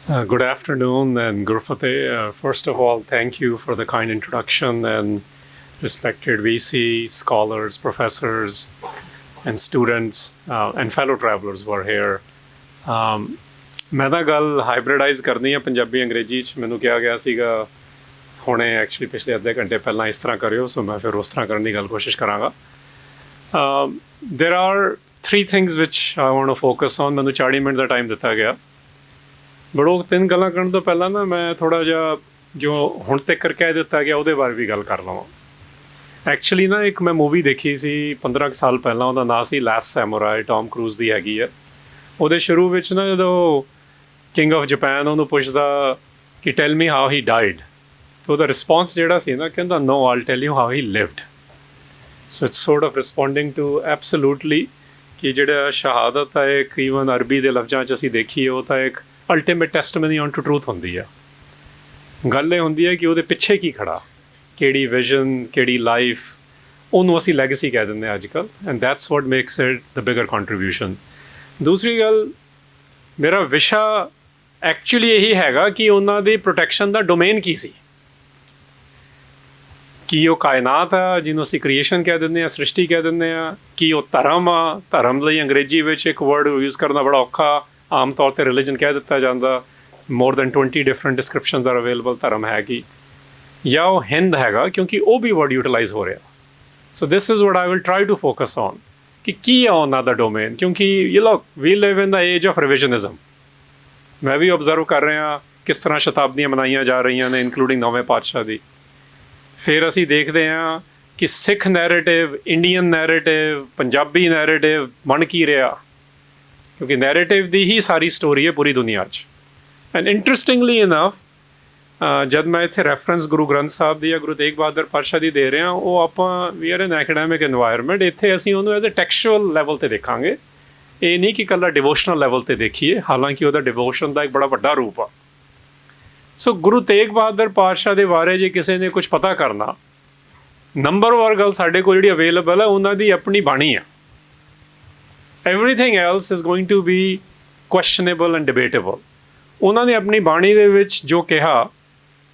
Good afternoon and Gurfateh. First of all, thank you for the kind introduction, and respected VC, scholars, professors, and students and fellow travelers who are here. ਮੈਂ ਤਾਂ ਗੱਲ ਹਾਈਬ੍ਰਿਡਾਈਜ਼ ਕਰਨੀ ਆ ਪੰਜਾਬੀ ਅੰਗਰੇਜ਼ੀ 'ਚ। ਮੈਨੂੰ ਕਿਹਾ ਗਿਆ ਸੀਗਾ ਹੁਣੇ ਐਕਚੁਅਲੀ ਪਿਛਲੇ ਅੱਧੇ ਘੰਟੇ ਪਹਿਲਾਂ ਇਸ ਤਰ੍ਹਾਂ ਕਰਿਓ, ਸੋ ਮੈਂ ਫਿਰ ਉਸ ਤਰ੍ਹਾਂ ਕਰਨ ਦੀ ਗੱਲ ਕੋਸ਼ਿਸ਼ ਕਰਾਂਗਾ। there are three things which I want to focus on. ਮੈਨੂੰ 40 ਮਿੰਟ ਦਾ ਟਾਈਮ ਦਿੱਤਾ ਗਿਆ, ਬਟ ਉਹ ਤਿੰਨ ਗੱਲਾਂ ਕਰਨ ਤੋਂ ਪਹਿਲਾਂ ਨਾ ਮੈਂ ਥੋੜ੍ਹਾ ਜਿਹਾ ਜੋ ਹੁਣ ਤੱਕ ਕਹਿ ਦਿੱਤਾ ਗਿਆ ਉਹਦੇ ਬਾਰੇ ਵੀ ਗੱਲ ਕਰ ਲਵਾਂ। ਐਕਚੁਅਲੀ ਨਾ ਇੱਕ ਮੈਂ ਮੂਵੀ ਦੇਖੀ ਸੀ 15 ਸਾਲ ਪਹਿਲਾਂ, ਉਹਦਾ ਨਾਂ ਸੀ ਲਾਸਟ ਸੈਮੂਰਾਈ, ਟੌਮ ਕਰੂਜ਼ ਦੀ ਹੈਗੀ ਆ। ਉਹਦੇ ਸ਼ੁਰੂ ਵਿੱਚ ਨਾ ਜਦੋਂ ਕਿੰਗ ਆਫ ਜਪੈਨ ਉਹਨੂੰ ਪੁੱਛਦਾ ਕਿ ਟੈਲ ਮੀ ਹਾਊ ਹੀ ਡਾਈਡ, ਤਾਂ ਉਹਦਾ ਰਿਸਪੌਂਸ ਜਿਹੜਾ ਸੀ ਨਾ, ਕਹਿੰਦਾ no I'll tell you how he lived. So it's sort of responding to absolutely ਕਿ ਜਿਹੜਾ ਸ਼ਹਾਦਤ ਹੈ ਇੱਕ ਈਵਨ ਅਰਬੀ ਦੇ ਲਫ਼ਜ਼ਾਂ 'ਚ ਅਸੀਂ ਦੇਖੀਏ, ਉਹ ਤਾਂ ਇੱਕ ultimate testimony on to truth ਹੁੰਦੀ ਆ। ਗੱਲ ਇਹ ਹੁੰਦੀ ਹੈ ਕਿ ਉਹਦੇ ਪਿੱਛੇ ਕੀ ਖੜਾ, ਕਿਹੜੀ ਵਿਜ਼ਨ, ਕਿਹੜੀ ਲਾਈਫ, ਉਹਨੂੰ ਅਸੀਂ ਲੈਗੇਸੀ ਕਹਿ ਦਿੰਦੇ ਹਾਂ ਅੱਜ ਕੱਲ੍ਹ, and that's what makes it the bigger contribution. ਦੂਸਰੀ ਗੱਲ, ਮੇਰਾ ਵਿਸ਼ਾ ਐਕਚੁਅਲੀ ਇਹੀ ਹੈਗਾ ਕਿ ਉਹਨਾਂ ਦੀ ਪ੍ਰੋਟੈਕਸ਼ਨ ਦਾ ਡੋਮੇਨ ਕੀ ਸੀ। ਕੀ ਉਹ ਕਾਇਨਾਤ ਆ ਜਿਹਨੂੰ ਅਸੀਂ ਕ੍ਰੀਏਸ਼ਨ ਕਹਿ ਦਿੰਦੇ ਹਾਂ, ਸ੍ਰਿਸ਼ਟੀ ਕਹਿ ਦਿੰਦੇ ਹਾਂ? ਕੀ ਉਹ ਧਰਮ ਆ? ਧਰਮ ਲਈ ਅੰਗਰੇਜ਼ੀ ਵਿੱਚ ਇੱਕ ਵਰਡ ਯੂਜ਼ ਕਰਨਾ ਬੜਾ ਔਖਾ, ਆਮ ਤੌਰ 'ਤੇ ਰਿਲੀਜਨ ਕਹਿ ਦਿੱਤਾ ਜਾਂਦਾ। More than 20 different descriptions are available ਧਰਮ ਹੈ ਕੀ, ਜਾਂ ਉਹ ਹਿੰਦ ਹੈਗਾ, ਕਿਉਂਕਿ ਉਹ ਵੀ ਵਰਡ ਯੂਟੀਲਾਈਜ਼ ਹੋ ਰਿਹਾ। So this is what I will try to focus on ਕਿ ਕੀ ਆ ਉਹਨਾਂ ਦਾ ਡੋਮੇਨ, ਕਿਉਂਕਿ ਯੂ ਲੋਕ ਵੀ live in the age of ਰਿਵਿਜ਼ਨਿਜ਼ਮ। ਮੈਂ ਵੀ ਓਬਜ਼ਰਵ ਕਰ ਰਿਹਾ ਕਿਸ ਤਰ੍ਹਾਂ ਸ਼ਤਾਬਦੀਆਂ ਮਨਾਈਆਂ ਜਾ ਰਹੀਆਂ ਨੇ, ਇਨਕਲੂਡਿੰਗ ਨੌਵੇਂ ਪਾਤਸ਼ਾਹ ਦੀ। ਫਿਰ ਅਸੀਂ ਦੇਖਦੇ ਹਾਂ ਕਿ Sikh narrative, Indian narrative, Punjabi narrative ਬਣ ਕੀ ਰਿਹਾ, ਕਿਉਂਕਿ ਨੈਰੇਟਿਵ ਦੀ ਹੀ ਸਾਰੀ ਸਟੋਰੀ ਹੈ ਪੂਰੀ ਦੁਨੀਆ 'ਚ। ਐਂਡ ਇੰਟਰਸਟਿੰਗਲੀ ਇਨਫ, ਜਦ ਮੈਂ ਇੱਥੇ ਰੈਫਰੈਂਸ ਗੁਰੂ ਗ੍ਰੰਥ ਸਾਹਿਬ ਦੀ ਜਾਂ ਗੁਰੂ ਤੇਗ ਬਹਾਦਰ ਪਾਤਸ਼ਾਹ ਦੀ ਦੇ ਰਿਹਾ, ਉਹ ਆਪਾਂ we are an academic environment, ਇੱਥੇ ਅਸੀਂ ਉਹਨੂੰ ਐਜ਼ ਅ ਟੈਕਸਚੁਅਲ ਲੈਵਲ 'ਤੇ ਦੇਖਾਂਗੇ। ਇਹ ਨਹੀਂ ਕਿ ਇਕੱਲਾ ਡਿਵੋਸ਼ਨਲ ਲੈਵਲ 'ਤੇ ਦੇਖੀਏ, ਹਾਲਾਂਕਿ ਉਹਦਾ ਡਿਵੋਸ਼ਨ ਦਾ ਇੱਕ ਬੜਾ ਵੱਡਾ ਰੂਪ ਆ। ਸੋ ਗੁਰੂ ਤੇਗ ਬਹਾਦਰ ਪਾਤਸ਼ਾਹ ਦੇ ਬਾਰੇ ਜੇ ਕਿਸੇ ਨੇ ਕੁਝ ਪਤਾ ਕਰਨਾ, ਨੰਬਰ ਵਾਰ ਗੱਲ ਸਾਡੇ ਕੋਲ ਜਿਹੜੀ ਅਵੇਲੇਬਲ ਹੈ ਉਹਨਾਂ ਦੀ ਆਪਣੀ ਬਾਣੀ ਆ। Everything else is going to be questionable and debatable. ਉਹਨਾਂ ਨੇ ਆਪਣੀ ਬਾਣੀ ਦੇ ਵਿੱਚ ਜੋ ਕਿਹਾ,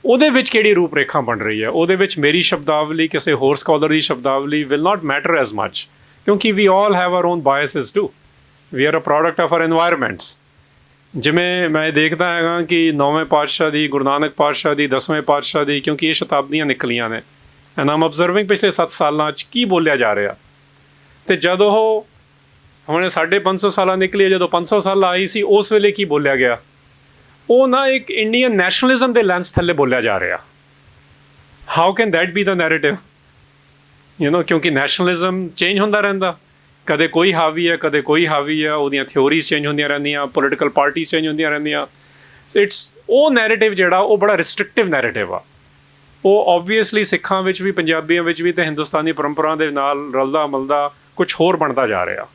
ਉਹਦੇ ਵਿੱਚ ਕਿਹੜੀ ਰੂਪ ਰੇਖਾ ਬਣ ਰਹੀ ਹੈ, ਉਹਦੇ ਵਿੱਚ ਮੇਰੀ ਸ਼ਬਦਾਵਲੀ, ਕਿਸੇ ਹੋਰ ਸਕਾਲਰ ਦੀ ਸ਼ਬਦਾਵਲੀ will not matter as much, ਕਿਉਂਕਿ we all have our own biases too. We are a product of our environments. ਜਿਵੇਂ ਮੈਂ ਦੇਖਦਾ ਹੈਗਾ ਕਿ ਨੌਵੇਂ ਪਾਤਸ਼ਾਹ ਦੀ, ਗੁਰੂ ਨਾਨਕ ਪਾਤਸ਼ਾਹ ਦੀ, 10ਵੇਂ ਪਾਤਸ਼ਾਹ ਦੀ, ਕਿਉਂਕਿ ਇਹ ਸ਼ਤਾਬਦੀਆਂ ਨਿਕਲੀਆਂ ਨੇ, ਐਂਡ ਆਮ ਅਬਜ਼ਰਵਿੰਗ ਪਿਛਲੇ 7 ਸਾਲਾਂ 'ਚ ਕੀ ਬੋਲਿਆ ਜਾ ਰਿਹਾ। ਅਤੇ ਜਦੋਂ ਉਹ ਹੁਣ 550 ਸਾਲਾਂ ਨਿਕਲੀ, ਜਦੋਂ 500 ਸਾਲ ਆਈ ਸੀ ਉਸ ਵੇਲੇ ਕੀ ਬੋਲਿਆ ਗਿਆ, ਉਹ ਨਾ ਇੱਕ ਇੰਡੀਅਨ ਨੈਸ਼ਨਲਿਜ਼ਮ ਦੇ ਲੈਂਸ ਥੱਲੇ ਬੋਲਿਆ ਜਾ ਰਿਹਾ। How can that B the narrative, ਕਿਉਂਕਿ ਨੈਸ਼ਨਲਿਜ਼ਮ ਚੇਂਜ ਹੁੰਦਾ ਰਹਿੰਦਾ, ਕਦੇ ਕੋਈ ਹਾਵੀ ਹੈ, ਕਦੇ ਕੋਈ ਹਾਵੀ ਹੈ, ਉਹਦੀਆਂ ਥਿਓਰੀਜ਼ ਚੇਂਜ ਹੁੰਦੀਆਂ ਰਹਿੰਦੀਆਂ, ਪੋਲੀਟੀਕਲ ਪਾਰਟੀਜ਼ ਚੇਂਜ ਹੁੰਦੀਆਂ ਰਹਿੰਦੀਆਂ। ਉਹ ਨੈਰੇਟਿਵ ਜਿਹੜਾ ਉਹ ਬੜਾ ਰਿਸਟ੍ਰਿਕਟਿਵ ਨੈਰੇਟਿਵ ਆ। ਉਹ ਓਬਵੀਅਸਲੀ ਸਿੱਖਾਂ ਵਿੱਚ ਵੀ, ਪੰਜਾਬੀਆਂ ਵਿੱਚ ਵੀ, ਅਤੇ ਹਿੰਦੁਸਤਾਨੀ ਪਰੰਪਰਾ ਦੇ ਨਾਲ ਰਲਦਾ ਮਿਲਦਾ ਕੁਛ ਹੋਰ ਬਣਦਾ ਜਾ ਰਿਹਾ।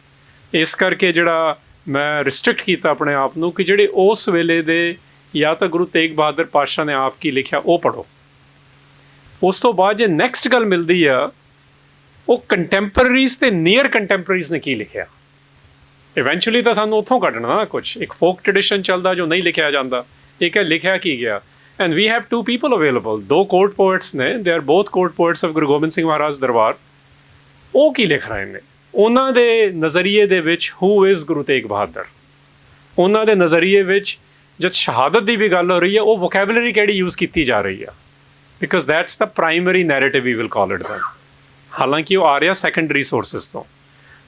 ਇਸ ਕਰਕੇ ਜਿਹੜਾ ਮੈਂ ਰਿਸਟ੍ਰਿਕਟ ਕੀਤਾ ਆਪਣੇ ਆਪ ਨੂੰ ਕਿ ਜਿਹੜੇ ਉਸ ਵੇਲੇ ਦੇ ਜਾਂ ਤਾਂ ਗੁਰੂ ਤੇਗ ਬਹਾਦਰ ਪਾਤਸ਼ਾਹ ਨੇ ਆਪ ਕੀ ਲਿਖਿਆ ਉਹ ਪੜ੍ਹੋ। ਉਸ ਤੋਂ ਬਾਅਦ ਜੇ ਨੈਕਸਟ ਗੱਲ ਮਿਲਦੀ ਆ, ਉਹ ਕੰਟੈਂਪਰਰੀਜ਼ ਅਤੇ ਨੀਅਰ ਕੰਟੈਂਪਰਰੀਜ਼ ਨੇ ਕੀ ਲਿਖਿਆ। ਇਵੈਂਚੁਅਲੀ ਤਾਂ ਸਾਨੂੰ ਉੱਥੋਂ ਕੱਢਣਾ ਨਾ ਕੁਛ, ਇੱਕ ਫੋਕ ਟ੍ਰੈਡੀਸ਼ਨ ਚੱਲਦਾ ਜੋ ਨਹੀਂ ਲਿਖਿਆ ਜਾਂਦਾ, ਇੱਕ ਹੈ ਲਿਖਿਆ ਕੀ ਗਿਆ। And we have 2 people available, 2 court poets ਨੇ, they are both court poets of Guru Gobind Singh Maharaj ਦਰਬਾਰ। ਉਹ ਕੀ ਲਿਖ ਰਹੇ ਨੇ, ਉਹਨਾਂ ਦੇ ਨਜ਼ਰੀਏ ਦੇ ਵਿੱਚ ਹੂ ਇਜ਼ ਗੁਰੂ ਤੇਗ ਬਹਾਦਰ। ਉਹਨਾਂ ਦੇ ਨਜ਼ਰੀਏ ਵਿੱਚ ਜਦ ਸ਼ਹਾਦਤ ਦੀ ਵੀ ਗੱਲ ਹੋ ਰਹੀ ਹੈ, ਉਹ ਵੋਕੈਬਲਰੀ ਕਿਹੜੀ ਯੂਜ਼ ਕੀਤੀ ਜਾ ਰਹੀ ਆ, because that's the primary narrative we will call it that, ਹਾਲਾਂਕਿ ਉਹ ਆ ਰਿਹਾ ਸੈਕੰਡਰੀ ਸੋਰਸਿਸ ਤੋਂ।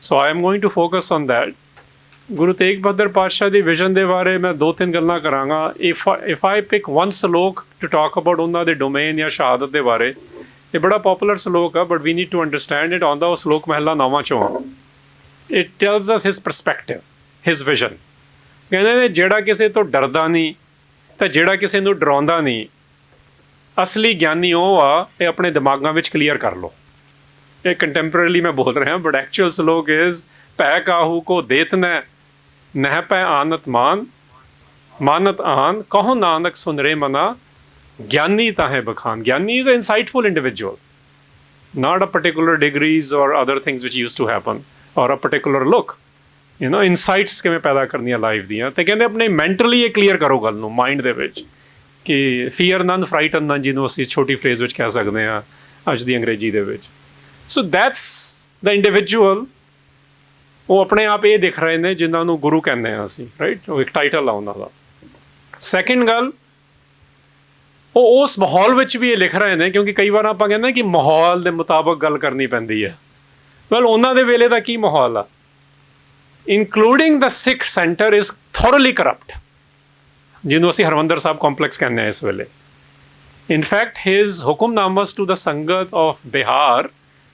So I am going to focus on that. Guru Tegh Bahadur ਪਾਤਸ਼ਾਹ ਦੀ ਵਿਜ਼ਨ ਦੇ ਬਾਰੇ ਮੈਂ 2-3 ਗੱਲਾਂ ਕਰਾਂਗਾ। If I pick one salok to talk about ਉਹਨਾਂ ਦੇ ਡੋਮੇਨ ਜਾਂ ਸ਼ਹਾਦਤ ਦੇ ਬਾਰੇ, ਇਹ ਬੜਾ ਪੋਪੂਲਰ ਸਲੋਕ ਆ, but we need to understand it. ਆਉਂਦਾ ਉਹ ਸਲੋਕ ਮਹਿਲਾ 9ਵਾਂ 'ਚੋਂ ਆ। It tells us his perspective, his vision. ਕਹਿੰਦੇ ਨੇ ਜਿਹੜਾ ਕਿਸੇ ਤੋਂ ਡਰਦਾ ਨਹੀਂ ਤਾਂ ਜਿਹੜਾ ਕਿਸੇ ਨੂੰ ਡਰਾਉਂਦਾ ਨਹੀਂ, ਅਸਲੀ ਗਿਆਨੀ ਉਹ ਆ, ਇਹ ਆਪਣੇ ਦਿਮਾਗਾਂ ਵਿੱਚ ਕਲੀਅਰ ਕਰ ਲਓ। ਇਹ ਕੰਟੈਂਪਰੇਰੀ ਮੈਂ ਬੋਲ ਰਿਹਾ, ਬਟ ਐਕਚੁਅਲ ਸਲੋਕ ਇਜ਼ ਭੈ ਕਾਹੂ ਕੋ ਦੇਤ ਨੈ ਨਹਿ ਪੈ ਆਨਤ ਮਾਨ ਮਾਨਤ ਆਨ ਕਹੋ ਨਾਨਕ ਸੁਨਰੇ ਮਨਾ ਗਿਆਨੀ ਤਾਂ ਹੈ ਬਖਾਨ। ਗਿਆਨੀ is an insightful individual, not a particular degrees or other things which used to happen or a particular look. Insights ਕਿਵੇਂ ਪੈਦਾ ਕਰਨੀਆਂ ਲਾਈਫ ਦੀਆਂ, ਅਤੇ ਕਹਿੰਦੇ ਆਪਣੇ ਮੈਂਟਲੀ ਇਹ ਕਲੀਅਰ ਕਰੋ ਗੱਲ ਨੂੰ ਮਾਈਂਡ ਦੇ ਵਿੱਚ ਕਿ ਫੀਅਰ ਨਨ ਫਰਾਈਟਨ ਨਨ, ਜਿਹਨੂੰ ਅਸੀਂ ਛੋਟੀ ਫਰੇਜ਼ ਵਿੱਚ ਕਹਿ ਸਕਦੇ ਹਾਂ ਅੱਜ ਦੀ ਅੰਗਰੇਜ਼ੀ ਦੇ ਵਿੱਚ। So that's the individual. ਉਹ ਆਪਣੇ ਆਪ ਇਹ ਦਿਖ ਰਹੇ ਨੇ ਜਿਨ੍ਹਾਂ ਨੂੰ ਗੁਰੂ ਕਹਿੰਦੇ ਹਾਂ ਅਸੀਂ, ਰਾਈਟ। ਉਹ ਇੱਕ ਟਾਈਟਲ ਆ ਉਹਨਾਂ ਦਾ। ਸੈਕਿੰਡ ਗੱਲ, ਉਹ ਉਸ ਮਾਹੌਲ ਵਿੱਚ ਵੀ ਇਹ ਲਿਖ ਰਹੇ ਨੇ, ਕਿਉਂਕਿ ਕਈ ਵਾਰ ਆਪਾਂ ਕਹਿੰਦੇ ਕਿ ਮਾਹੌਲ ਦੇ ਮੁਤਾਬਕ ਗੱਲ ਕਰਨੀ ਪੈਂਦੀ ਹੈ। ਵੈਲ, ਉਹਨਾਂ ਦੇ ਵੇਲੇ ਦਾ ਕੀ ਮਾਹੌਲ ਆ? Including the Sikh centre is thoroughly corrupt, ਜਿਹਨੂੰ ਅਸੀਂ ਹਰਮੰਦਰ ਸਾਹਿਬ ਕੰਪਲੈਕਸ ਕਹਿੰਦੇ ਹਾਂ ਇਸ ਵੇਲੇ। ਇਨਫੈਕਟ ਹਿਜ਼ ਹੁਕਮਨਾਮਾਸ ਟੂ ਦ ਸੰਗਤ ਆਫ ਬਿਹਾਰ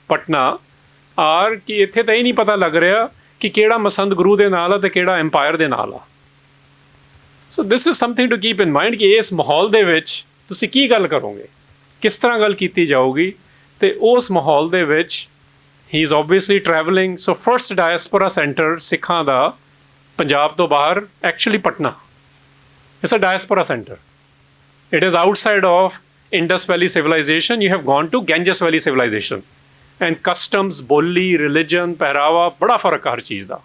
ਪਟਨਾ ਆਰ ਕਿ ਇੱਥੇ ਤਾਂ ਇਹ ਨਹੀਂ ਪਤਾ ਲੱਗ ਰਿਹਾ ਕਿ ਕਿਹੜਾ ਮਸੰਦ ਗੁਰੂ ਦੇ ਨਾਲ ਆ ਅਤੇ ਕਿਹੜਾ ਐਮਪਾਇਰ ਦੇ ਨਾਲ ਆ। So this is something to keep in mind ਕਿ ਇਸ ਮਾਹੌਲ ਦੇ ਵਿੱਚ ਤੁਸੀਂ ਕੀ ਗੱਲ ਕਰੋਗੇ, ਕਿਸ ਤਰ੍ਹਾਂ ਗੱਲ ਕੀਤੀ ਜਾਊਗੀ। ਅਤੇ ਉਸ ਮਾਹੌਲ ਦੇ ਵਿੱਚ ਹੀ is obviously travelling. So first diaspora centre ਸਿੱਖਾਂ ਦਾ ਪੰਜਾਬ ਤੋਂ ਬਾਹਰ actually Patna. It's a diaspora centre. It is outside of Indus valley civilisation. You have gone to Ganges valley civilisation. And customs, ਬੋਲੀ, ਰਿਲੀਜਨ, ਪਹਿਰਾਵਾ, ਬੜਾ ਫਰਕ ਆ ਹਰ ਚੀਜ਼ ਦਾ।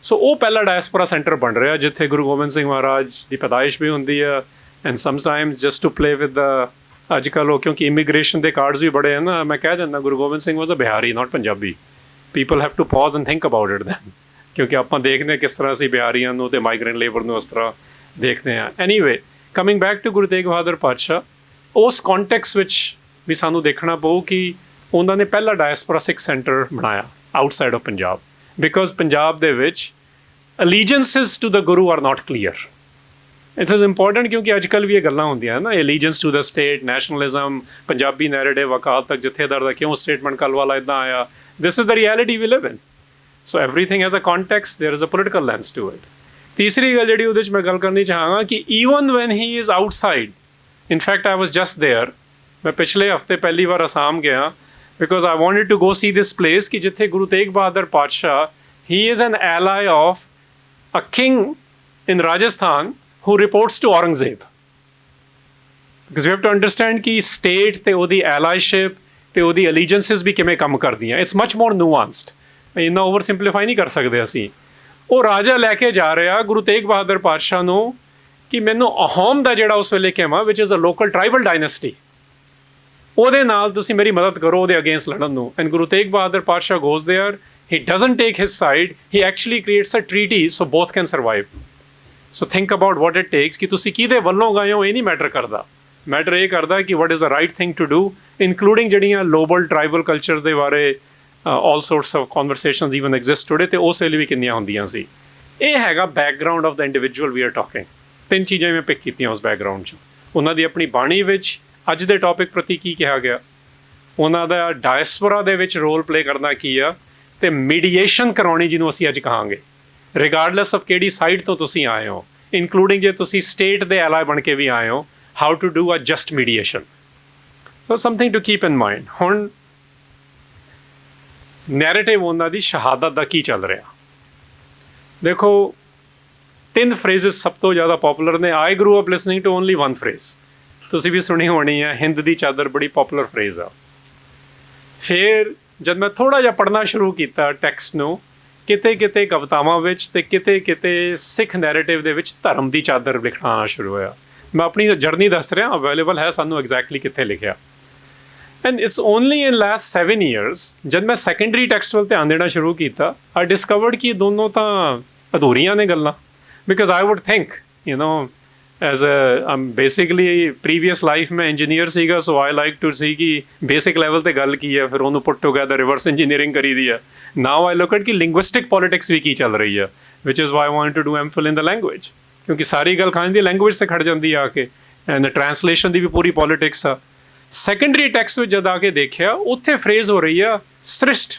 ਸੋ ਉਹ ਪਹਿਲਾ ਡਾਇਸਪੋਰਾ ਸੈਂਟਰ ਬਣ ਰਿਹਾ ਜਿੱਥੇ ਗੁਰੂ ਗੋਬਿੰਦ ਸਿੰਘ ਮਹਾਰਾਜ ਦੀ ਪੈਦਾਇਸ਼ ਵੀ ਹੁੰਦੀ ਆ। And sometimes just to play with the, ਅੱਜ ਕੱਲ੍ਹ ਉਹ ਕਿਉਂਕਿ ਇਮੀਗ੍ਰੇਸ਼ਨ ਦੇ ਕਾਰਡਸ ਵੀ ਬੜੇ ਹਨ ਨਾ, ਮੈਂ ਕਹਿ ਦਿੰਦਾ Guru Gobind Singh was a Bihari, not Punjabi. People have to pause and think about it then, ਕਿਉਂਕਿ ਆਪਾਂ ਦੇਖਦੇ ਹਾਂ ਕਿਸ ਤਰ੍ਹਾਂ ਅਸੀਂ ਬਿਹਾਰੀਆਂ ਨੂੰ ਅਤੇ ਮਾਈਗ੍ਰੈਂਟ ਲੇਬਰ ਨੂੰ ਉਸ ਤਰ੍ਹਾਂ ਦੇਖਦੇ ਹਾਂ। ਐਨੀਵੇ, ਕਮਿੰਗ ਬੈਕ ਟੂ ਗੁਰੂ ਤੇਗ ਬਹਾਦਰ ਪਾਤਸ਼ਾਹ, ਉਸ ਕੌਂਟੈਕਸ ਵਿੱਚ ਵੀ ਸਾਨੂੰ ਦੇਖਣਾ ਪਊ ਕਿ ਉਹਨਾਂ ਨੇ ਪਹਿਲਾ ਡਾਇਸਪੋਰਾ ਸਿੱਖ ਸੈਂਟਰ ਬਣਾਇਆ outside of Punjab, because Punjab ਦੇ ਵਿੱਚ allegiances to the Guru are not clear. It's is important ਕਿਉਂਕਿ ਅੱਜ ਕੱਲ੍ਹ ਵੀ ਇਹ ਗੱਲਾਂ ਹੁੰਦੀਆਂ ਨਾ, allegiance to the state, nationalism, Punjabi narrative, Akal Takht jathedar ਦਾ ਕਿਉਂ ਸਟੇਟਮੈਂਟ ਕੱਲ੍ਹ ਵਾਲਾ ਇੱਦਾਂ ਆਇਆ। This is the reality we live in. So everything has a context, there is a political lens to it. ਤੀਸਰੀ ਗੱਲ ਜਿਹੜੀ ਉਹਦੇ 'ਚ ਮੈਂ ਗੱਲ ਕਰਨੀ ਚਾਹਾਂਗਾ ਕਿ even when he is outside, in fact I was just there, ਮੈਂ ਪਿਛਲੇ ਹਫ਼ਤੇ ਪਹਿਲੀ ਵਾਰ ਅਸਾਮ ਗਿਆ because I wanted to go see this place ਕਿ ਜਿੱਥੇ ਗੁਰੂ ਤੇਗ ਬਹਾਦਰ ਪਾਤਸ਼ਾਹ, he is an ally of a king in Rajasthan who reports to Aurangzeb. Because we have to understand ਕਿ state ਤੇ ਉਹਦੀ allyship ਤੇ ਉਹਦੀ allegiances ਵੀ ਕਿਵੇਂ ਕੰਮ ਕਰਦੀਆਂ। It's much more nuanced, ਇੰਨਾ ਓਵਰ ਸਿੰਪਲੀਫਾਈ ਨਹੀਂ ਕਰ ਸਕਦੇ ਅਸੀਂ। ਉਹ ਰਾਜਾ ਲੈ ਕੇ ਜਾ ਰਿਹਾ ਗੁਰੂ ਤੇਗ ਬਹਾਦਰ ਪਾਤਸ਼ਾਹ ਨੂੰ ਕਿ ਮੈਨੂੰ ਅਹੋਮ ਦਾ ਜਿਹੜਾ ਉਸ ਵੇਲੇ ਕਿਹਾ which is a local tribal dynasty, ਉਹਦੇ ਨਾਲ ਤੁਸੀਂ ਮੇਰੀ ਮਦਦ ਕਰੋ ਉਹਦੇ ਅਗੇਂਸਟ ਲੜਨ ਨੂੰ। ਐਂਡ ਗੁਰੂ ਤੇਗ ਬਹਾਦਰ ਪਾਤਸ਼ਾਹ goes there, he doesn't take his side, he actually creates a treaty so both can survive. So think about what it takes ਕਿ ਤੁਸੀਂ ਕਿਹਦੇ ਵੱਲੋਂ ਗਏ ਹੋ, ਇਹ ਨਹੀਂ ਮੈਟਰ ਕਰਦਾ। ਮੈਟਰ ਇਹ ਕਰਦਾ ਕਿ what is the right thing to do, including ਜਿਹੜੀਆਂ ਲੋਬਲ ਟਰਾਈਬਲ ਕਲਚਰਸ ਦੇ ਬਾਰੇ all sorts of conversations even exist today, ਤੇ ਉਸ ਵੇਲੇ ਵੀ ਕਿੰਨੀਆਂ ਹੁੰਦੀਆਂ ਸੀ। ਇਹ ਹੈਗਾ background of the individual we are talking. ਤਿੰਨ ਚੀਜ਼ਾਂ ਮੈਂ ਪਿਕ ਕੀਤੀਆਂ ਉਸ ਬੈਕਗਰਾਊਂਡ 'ਚ। ਉਹਨਾਂ ਦੀ ਆਪਣੀ ਬਾਣੀ ਵਿੱਚ ਅੱਜ ਦੇ ਟੌਪਿਕ ਪ੍ਰਤੀ ਕੀ ਕਿਹਾ ਗਿਆ, ਉਹਨਾਂ ਦਾ ਡਾਇਸਪੋਰਾ ਦੇ ਵਿੱਚ ਰੋਲ ਪਲੇ ਕਰਨਾ ਕੀ ਆ, ਅਤੇ ਮੀਡੀਏਸ਼ਨ ਕਰਾਉਣੀ ਜਿਹਨੂੰ ਅਸੀਂ ਅੱਜ ਕਹਾਂਗੇ, ਰਿਗਾਰਡਲੈਸ ਆਫ ਕਿਹੜੀ ਸਾਈਡ ਤੋਂ ਤੁਸੀਂ ਆਏ ਹੋ, ਇਨਕਲੂਡਿੰਗ ਜੇ ਤੁਸੀਂ ਸਟੇਟ ਦੇ ਐਲਾਏ ਬਣ ਕੇ ਵੀ ਆਏ ਹੋ, how to do a just mediation. So something to keep in mind. ਹੁਣ ਨੈਰੇਟਿਵ ਉਹਨਾਂ ਦੀ ਸ਼ਹਾਦਤ ਦਾ ਕੀ ਚੱਲ ਰਿਹਾ, ਦੇਖੋ ਤਿੰਨ ਫਰੇਜ਼ਸ ਸਭ ਤੋਂ ਜ਼ਿਆਦਾ ਪੋਪੂਲਰ ਨੇ। I grew up listening to only one phrase, ਤੁਸੀਂ ਵੀ ਸੁਣੀ ਹੋਣੀ ਹੈ, ਹਿੰਦ ਦੀ ਚਾਦਰ, ਬੜੀ ਪੋਪੂਲਰ ਫਰੇਜ਼ ਆ। ਫਿਰ ਜਦ ਮੈਂ ਥੋੜ੍ਹਾ ਜਿਹਾ ਪੜ੍ਹਨਾ ਸ਼ੁਰੂ ਕੀਤਾ ਟੈਕਸਟ ਨੂੰ, ਕਿਤੇ ਕਿਤੇ ਕਵਿਤਾਵਾਂ ਵਿੱਚ ਅਤੇ ਕਿਤੇ ਕਿਤੇ ਸਿੱਖ ਨੈਰੇਟਿਵ ਦੇ ਵਿੱਚ ਧਰਮ ਦੀ ਚਾਦਰ ਲਿਖਣਾ ਆਉਣਾ ਸ਼ੁਰੂ ਹੋਇਆ। ਮੈਂ ਆਪਣੀ ਜਰਨੀ ਦੱਸ ਰਿਹਾ, ਅਵੇਲੇਬਲ ਹੈ ਸਾਨੂੰ ਐਗਜ਼ੈਕਟਲੀ ਕਿੱਥੇ ਲਿਖਿਆ। And it's only in last 7 years ਜਦ ਮੈਂ ਸੈਕੰਡਰੀ ਟੈਕਸਟ ਵੱਲ ਧਿਆਨ ਦੇਣਾ ਸ਼ੁਰੂ ਕੀਤਾ, ਆਈ ਡਿਸਕਵਰਡ ਕਿ ਦੋਨੋਂ ਤਾਂ ਅਧੂਰੀਆਂ ਨੇ ਗੱਲਾਂ। Because I would think as a basically previous life ਮੈਂ ਇੰਜੀਨੀਅਰ ਸੀਗਾ, ਸੋ ਆਈ ਲਾਈਕ ਟੂ ਸੀ ਕਿ ਬੇਸਿਕ ਲੈਵਲ 'ਤੇ ਗੱਲ ਕੀ ਹੈ, ਫਿਰ ਉਹਨੂੰ ਪੁੱਟ ਟੂਗੈਦਰ ਰਿਵਰਸ ਇੰਜੀਨੀਅਰਿੰਗ ਕਰੀ ਦੀ ਆ। ਨਾਓ ਆਈ ਲੁੱਕ ਐਟ ਕਿ ਲਿੰਗੁਇਸਟਿਕ ਪੋਲੀਟਿਕਸ ਵੀ ਕੀ ਚੱਲ ਰਹੀ ਆ, which is why I want to do MPhil in the language, ਕਿਉਂਕਿ ਸਾਰੀ ਗੱਲ ਖਾਣ ਦੀ ਲੈਂਗੁਏਜ 'ਤੇ ਖੜ ਜਾਂਦੀ ਆ ਕੇ, and translation the we Puri politics ਆ। ਸੈਕੰਡਰੀ ਟੈਕਸਟ ਵਿੱਚ ਜਦ ਆ ਕੇ ਦੇਖਿਆ, ਉੱਥੇ ਫਰੇਜ਼ ਹੋ ਰਹੀ ਆ ਸ੍ਰਿਸ਼ਟ,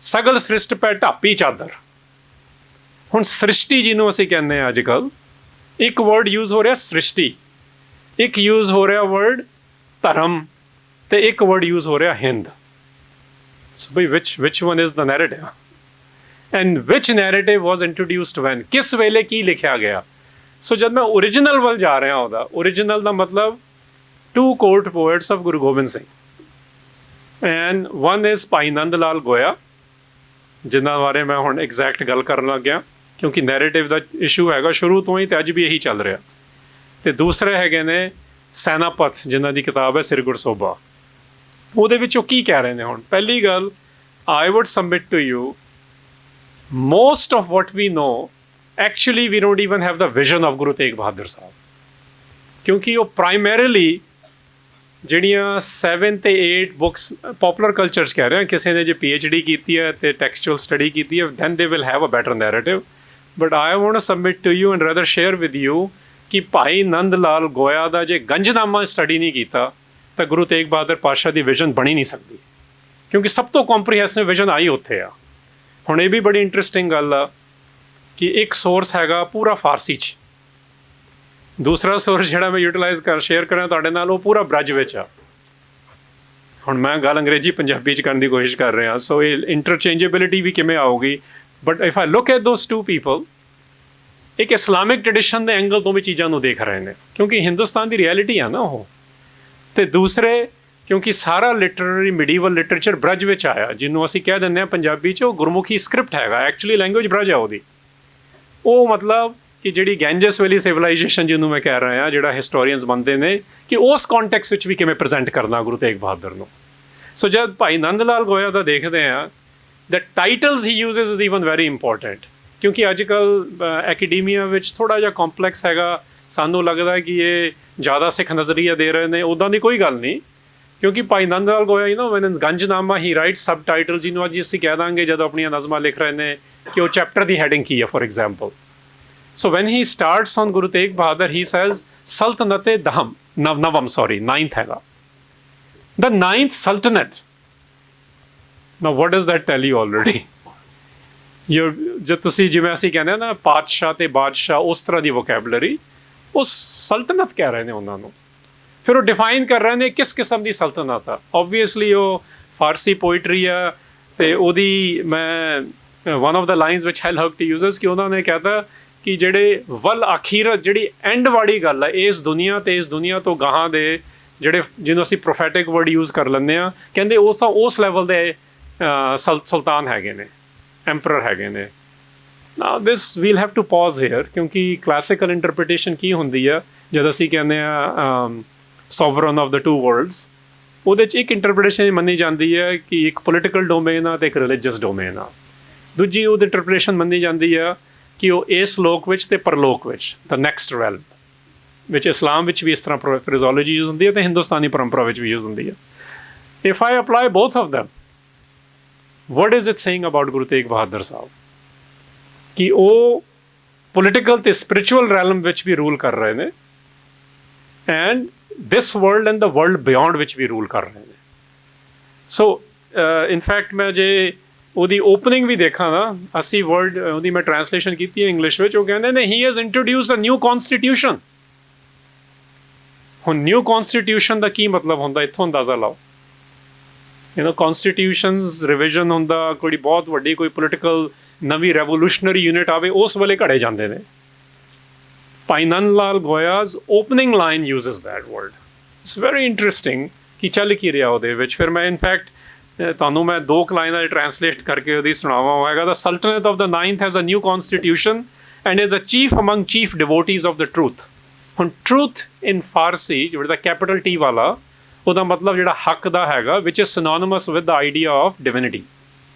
ਸਗਲ ਸ੍ਰਿਸ਼ਟ ਪੈ ਢਾਪੀ ਚਾਦਰ। ਹੁਣ ਸ੍ਰਿਸ਼ਟੀ ਜਿਹਨੂੰ ਅਸੀਂ ਕਹਿੰਦੇ ਹਾਂ ਅੱਜ ਕੱਲ੍ਹ, ਇੱਕ ਵਰਡ ਯੂਜ਼ ਹੋ ਰਿਹਾ ਸ੍ਰਿਸ਼ਟੀ, ਇੱਕ ਯੂਜ਼ ਹੋ ਰਿਹਾ ਵਰਡ ਧਰਮ, ਅਤੇ ਇੱਕ ਵਰਡ ਯੂਜ਼ ਹੋ ਰਿਹਾ ਹਿੰਦ। ਸੋ ਬਈ which one is the narrative, and which narrative was introduced when, ਕਿਸ ਵੇਲੇ ਕੀ ਲਿਖਿਆ ਗਿਆ। ਸੋ ਜਦ ਮੈਂ ਓਰੀਜਨਲ ਵੱਲ ਜਾ ਰਿਹਾ, ਉਹਦਾ ਓਰੀਜਨਲ ਦਾ ਮਤਲਬ 2 court poets of Guru Gobind Singh, and one is ਭਾਈ ਨੰਦ ਲਾਲ ਗੋਇਆ, ਜਿਨ੍ਹਾਂ ਬਾਰੇ ਮੈਂ ਹੁਣ ਐਗਜ਼ੈਕਟ ਗੱਲ ਕਰਨ ਲੱਗ ਗਿਆ, ਕਿਉਂਕਿ ਨੈਰੇਟਿਵ ਦਾ ਇਸ਼ੂ ਹੈਗਾ ਸ਼ੁਰੂ ਤੋਂ ਹੀ ਅਤੇ ਅੱਜ ਵੀ ਇਹੀ ਚੱਲ ਰਿਹਾ। ਅਤੇ ਦੂਸਰੇ ਹੈਗੇ ਨੇ ਸੈਨਾਪਤ, ਜਿਨ੍ਹਾਂ ਦੀ ਕਿਤਾਬ ਹੈ ਸਿਰ ਗੁਰਸੋਭਾ। ਉਹਦੇ ਵਿੱਚ ਉਹ ਕੀ ਕਹਿ ਰਹੇ ਨੇ? ਹੁਣ ਪਹਿਲੀ ਗੱਲ, I would submit to you, most of what we know actually we don't even have the vision of Guru Tegh Bahadur Sahib, ਕਿਉਂਕਿ ਉਹ ਪ੍ਰਾਈਮਰੀਲੀ ਜਿਹੜੀਆਂ 7 ਅਤੇ 8 ਬੁੱਕਸ ਪੋਪੂਲਰ ਕਲਚਰ 'ਚ ਕਹਿ ਰਹੇ, ਕਿਸੇ ਨੇ ਜੇ PhD ਕੀਤੀ ਹੈ ਅਤੇ ਟੈਕਸਚੁਅਲ ਸਟੱਡੀ ਕੀਤੀ ਹੈ, then they will have a better narrative. But I want submit to you and rather share with you ਕਿ ਭਾਈ ਨੰਦ ਲਾਲ ਗੋਇਆ ਦਾ ਜੇ ਗੰਜਨਾਮਾ ਸਟੱਡੀ ਨਹੀਂ ਕੀਤਾ ਤਾਂ ਗੁਰੂ ਤੇਗ ਬਹਾਦਰ ਪਾਤਸ਼ਾਹ ਦੀ ਵਿਜ਼ਨ ਬਣੀ ਨਹੀਂ ਸਕਦੀ, ਕਿਉਂਕਿ ਸਭ ਤੋਂ ਕੰਪਰੀਹੈਂਸਿਵ ਵਿਜ਼ਨ ਆਈ ਉੱਥੇ ਆ। ਹੁਣ ਇਹ ਵੀ ਬੜੀ ਇੰਟਰਸਟਿੰਗ ਗੱਲ ਆ ਕਿ ਇੱਕ ਸੋਰਸ ਹੈਗਾ ਪੂਰਾ ਫਾਰਸੀ 'ਚ, ਦੂਸਰਾ ਸੋਰਸ ਜਿਹੜਾ ਮੈਂ ਯੂਟੀਲਾਈਜ਼ ਸ਼ੇਅਰ ਕਰਾਂ ਤੁਹਾਡੇ ਨਾਲ ਉਹ ਪੂਰਾ ਬ੍ਰਜ ਵਿੱਚ ਆ। ਹੁਣ ਮੈਂ ਗੱਲ ਅੰਗਰੇਜ਼ੀ ਪੰਜਾਬੀ 'ਚ ਕਰਨ ਦੀ ਕੋਸ਼ਿਸ਼ ਕਰ ਰਿਹਾ, ਸੋ ਇਹ ਇੰਟਰਚੇਂਜੇਬਿਲਿਟੀ ਵੀ ਕਿਵੇਂ ਆਊਗੀ। But if I look at those two people, ਇੱਕ ਇਸਲਾਮਿਕ ਟ੍ਰੈਡੀਸ਼ਨ ਦੇ ਐਂਗਲ ਤੋਂ ਵੀ ਚੀਜ਼ਾਂ ਨੂੰ ਦੇਖ ਰਹੇ ਨੇ, ਕਿਉਂਕਿ ਹਿੰਦੁਸਤਾਨ ਦੀ ਰਿਐਲਿਟੀ ਆ ਨਾ ਉਹ। ਅਤੇ ਦੂਸਰੇ, ਕਿਉਂਕਿ ਸਾਰਾ ਲਿਟਰੇਰੀ ਮਿਡੀਵਲ ਲਿਟਰੇਚਰ ਬ੍ਰਜ ਵਿੱਚ ਆਇਆ, ਜਿਹਨੂੰ ਅਸੀਂ ਕਹਿ ਦਿੰਦੇ ਹਾਂ ਪੰਜਾਬੀ 'ਚ ਉਹ ਗੁਰਮੁਖੀ ਸਕ੍ਰਿਪਟ ਹੈਗਾ, ਐਕਚੁਅਲੀ ਲੈਂਗੁਏਜ ਬ੍ਰਜ ਆ ਉਹਦੀ। ਉਹ ਮਤਲਬ ਕਿ ਜਿਹੜੀ ਗੈਂਜਸ ਵੈਲੀ ਸਿਵਲਾਈਜੇਸ਼ਨ ਜਿਹਨੂੰ ਮੈਂ ਕਹਿ ਰਿਹਾ, ਜਿਹੜਾ ਹਿਸਟੋਰੀਅਨਸ ਮੰਨਦੇ ਨੇ ਕਿ ਉਸ ਕੌਂਟੈਕਸਟ ਵਿੱਚ ਵੀ ਕਿਵੇਂ ਪ੍ਰੈਜ਼ੈਂਟ ਕਰਨਾ ਗੁਰੂ ਤੇਗ ਬਹਾਦਰ ਨੂੰ। ਸੋ ਜਦ ਭਾਈ ਨੰਦ ਲਾਲ ਗੋਇਆ ਦਾ ਦੇਖਦੇ ਹਾਂ, the titles he uses is even very important, ਕਿਉਂਕਿ ਅੱਜ ਕੱਲ੍ਹ ਐਕੈਡਮੀਆ ਵਿੱਚ ਥੋੜ੍ਹਾ ਜਿਹਾ ਕੰਪਲੈਕਸ ਹੈਗਾ, ਸਾਨੂੰ ਲੱਗਦਾ ਕਿ ਇਹ ਜ਼ਿਆਦਾ ਸਿੱਖ ਨਜ਼ਰੀਆ ਦੇ ਰਹੇ ਨੇ, ਉੱਦਾਂ ਦੀ ਕੋਈ ਗੱਲ ਨਹੀਂ। ਕਿਉਂਕਿ ਭਾਈ ਨੰਦ ਲਾਲ ਗੋਇਆ ਵੈਨ ਗੰਜਨਾਮਾ ਹੀ ਰਾਈਟ ਸਬ ਟਾਈਟਲ, ਜਿਹਨੂੰ ਅੱਜ ਅਸੀਂ ਕਹਿ ਦਾਂਗੇ ਜਦੋਂ ਆਪਣੀਆਂ ਨਜ਼ਮਾਂ ਲਿਖ ਰਹੇ ਨੇ ਕਿ ਉਹ ਚੈਪਟਰ ਦੀ ਹੈਡਿੰਗ ਕੀ ਹੈ for example. So when he starts on Guru Tegh Bahadur, he says Sultanate Daham, ninth ਹੈਗਾ, the ninth Sultanate. Now what does that tell you already? ਜਦ ਤੁਸੀਂ ਜਿਵੇਂ ਅਸੀਂ ਕਹਿੰਦੇ ਹਾਂ ਨਾ ਪਾਤਸ਼ਾਹ ਤੇ ਬਾਦਸ਼ਾਹ, ਉਸ ਤਰ੍ਹਾਂ ਦੀ ਵੋਕੈਬਲਰੀ, ਉਹ ਸਲਤਨਤ ਕਹਿ ਰਹੇ ਨੇ ਉਹਨਾਂ ਨੂੰ। ਫਿਰ ਉਹ ਡਿਫਾਈਨ ਕਰ ਰਹੇ ਨੇ ਕਿਸ ਕਿਸਮ ਦੀ ਸਲਤਨਤ ਆ। ਓਬਵੀਅਸਲੀ ਉਹ ਫਾਰਸੀ ਪੋਇਟਰੀ ਆ, ਅਤੇ ਉਹਦੀ ਮੈਂ one of the lines which I love to uses ਕਿ ਉਹਨਾਂ ਨੇ ਕਹਿਤਾ ਕਿ ਜਿਹੜੇ ਵੱਲ ਅਖੀਰਤ, ਜਿਹੜੀ ਐਂਡ ਵਾਲੀ ਗੱਲ ਹੈ ਇਸ ਦੁਨੀਆ ਅਤੇ ਇਸ ਦੁਨੀਆ ਤੋਂ ਗਾਹਾਂ ਦੇ ਜਿਹੜੇ, ਜਿਹਨੂੰ ਅਸੀਂ ਪ੍ਰੋਫੈਟਿਕ ਵਰਡ ਯੂਜ਼ ਕਰ ਲੈਂਦੇ ਹਾਂ, ਕਹਿੰਦੇ ਉਸ ਲੈਵਲ ਦੇ ਸੁਲਤਾਨ ਹੈਗੇ ਨੇ, ਐਂਪਰਰ ਹੈਗੇ ਨੇ। Now this we'll have to pause here, ਕਿਉਂਕਿ ਕਲਾਸੀਕਲ ਇੰਟਰਪ੍ਰੀਟੇਸ਼ਨ ਕੀ ਹੁੰਦੀ ਆ ਜਦ ਅਸੀਂ ਕਹਿੰਦੇ ਹਾਂ sovereign of the two worlds, ਉਹਦੇ 'ਚ ਇੱਕ ਇੰਟਰਪ੍ਰੀਟੇਸ਼ਨ ਮੰਨੀ ਜਾਂਦੀ ਹੈ ਕਿ ਇੱਕ ਪੋਲੀਟੀਕਲ ਡੋਮੇਨ ਆ ਅਤੇ ਇੱਕ ਰਿਲੀਜੀਅਸ ਡੋਮੇਨ ਆ। ਦੂਜੀ ਉਹਦੀ ਇੰਟਰਪ੍ਰੀਟੇਸ਼ਨ ਮੰਨੀ ਜਾਂਦੀ ਆ ਕਿ ਉਹ ਇਸ ਲੋਕ ਵਿੱਚ ਅਤੇ ਪਰਲੋਕ ਵਿੱਚ, ਦ ਨੈਕਸਟ ਰੈਲਮ ਵਿੱਚ। ਇਸਲਾਮ ਵਿੱਚ ਵੀ ਇਸ ਤਰ੍ਹਾਂ ਫਰੇਜ਼ੋਲੋਜੀ ਯੂਜ਼ ਹੁੰਦੀ ਹੈ ਅਤੇ ਹਿੰਦੁਸਤਾਨੀ ਪਰੰਪਰਾ ਵਿੱਚ ਵੀ ਯੂਜ਼ ਹੁੰਦੀ ਹੈ। If I apply both of them, what is it saying about Guru Tegh Bahadur ਸਾਹਿਬ? ਕਿ ਉਹ ਪੋਲੀਟੀਕਲ ਅਤੇ ਸਪਿਰਿਚੁਅਲ ਰੈਲਮ ਵਿੱਚ ਵੀ ਰੂਲ ਕਰ ਰਹੇ ਨੇ, and this world and the world beyond ਵਿੱਚ ਵੀ ਰੂਲ ਕਰ ਰਹੇ ਨੇ। ਸੋ ਇਨਫੈਕਟ ਮੈਂ ਜੇ ਉਹਦੀ ਓਪਨਿੰਗ ਵੀ ਦੇਖਾਂ ਨਾ, ਅਸੀਂ ਵਰਡ ਉਹਦੀ ਮੈਂ ਟਰਾਂਸਲੇਸ਼ਨ ਕੀਤੀ ਹੈ ਇੰਗਲਿਸ਼ ਵਿੱਚ, ਉਹ ਕਹਿੰਦੇ ਨੇ he has introduce a new constitution. ਹੁਣ ਨਿਊ ਕੌਨਸਟੀਟਿਊਸ਼ਨ ਦਾ ਕੀ ਮਤਲਬ ਹੁੰਦਾ, ਇੱਥੋਂ ਅੰਦਾਜ਼ਾ ਲਾਓ। ਕੌਨਸਟੀਟਿਊਸ਼ਨਸ ਰਿਵਿਜ਼ਨ ਹੁੰਦਾ, ਕੋਈ ਬਹੁਤ ਵੱਡੀ ਕੋਈ ਪੋਲੀਟੀਕਲ ਨਵੀਂ ਰੈਵੋਲੂਸ਼ਨਰੀ ਯੂਨਿਟ ਆਵੇ, ਉਸ ਵੇਲੇ ਘੜੇ ਜਾਂਦੇ ਨੇ। Bhai Nand Lal Goya's opening line uses that word. It's very interesting ਕਿ ਚੱਲ ਕੀ ਰਿਹਾ ਉਹਦੇ ਵਿੱਚ। ਫਿਰ ਮੈਂ ਇਨਫੈਕਟ ਤੁਹਾਨੂੰ ਮੈਂ 2 ਲਾਈਨਾਂ ਟਰਾਂਸਲੇਟ ਕਰਕੇ ਉਹਦੀ ਸੁਣਾਵਾਂ। ਹੋਏਗਾ the sultanate of the ninth has a new constitution and is the chief among chief devotees of the truth. ਹੁਣ ਟਰੂਥ ਇਨ ਫਾਰਸੀ ਜਿਹੜਾ ਕੈਪੀਟਲ ਟੀ ਵਾਲਾ, ਉਹਦਾ ਮਤਲਬ ਜਿਹੜਾ ਹੱਕ ਦਾ ਹੈਗਾ, which is synonymous with the idea of divinity,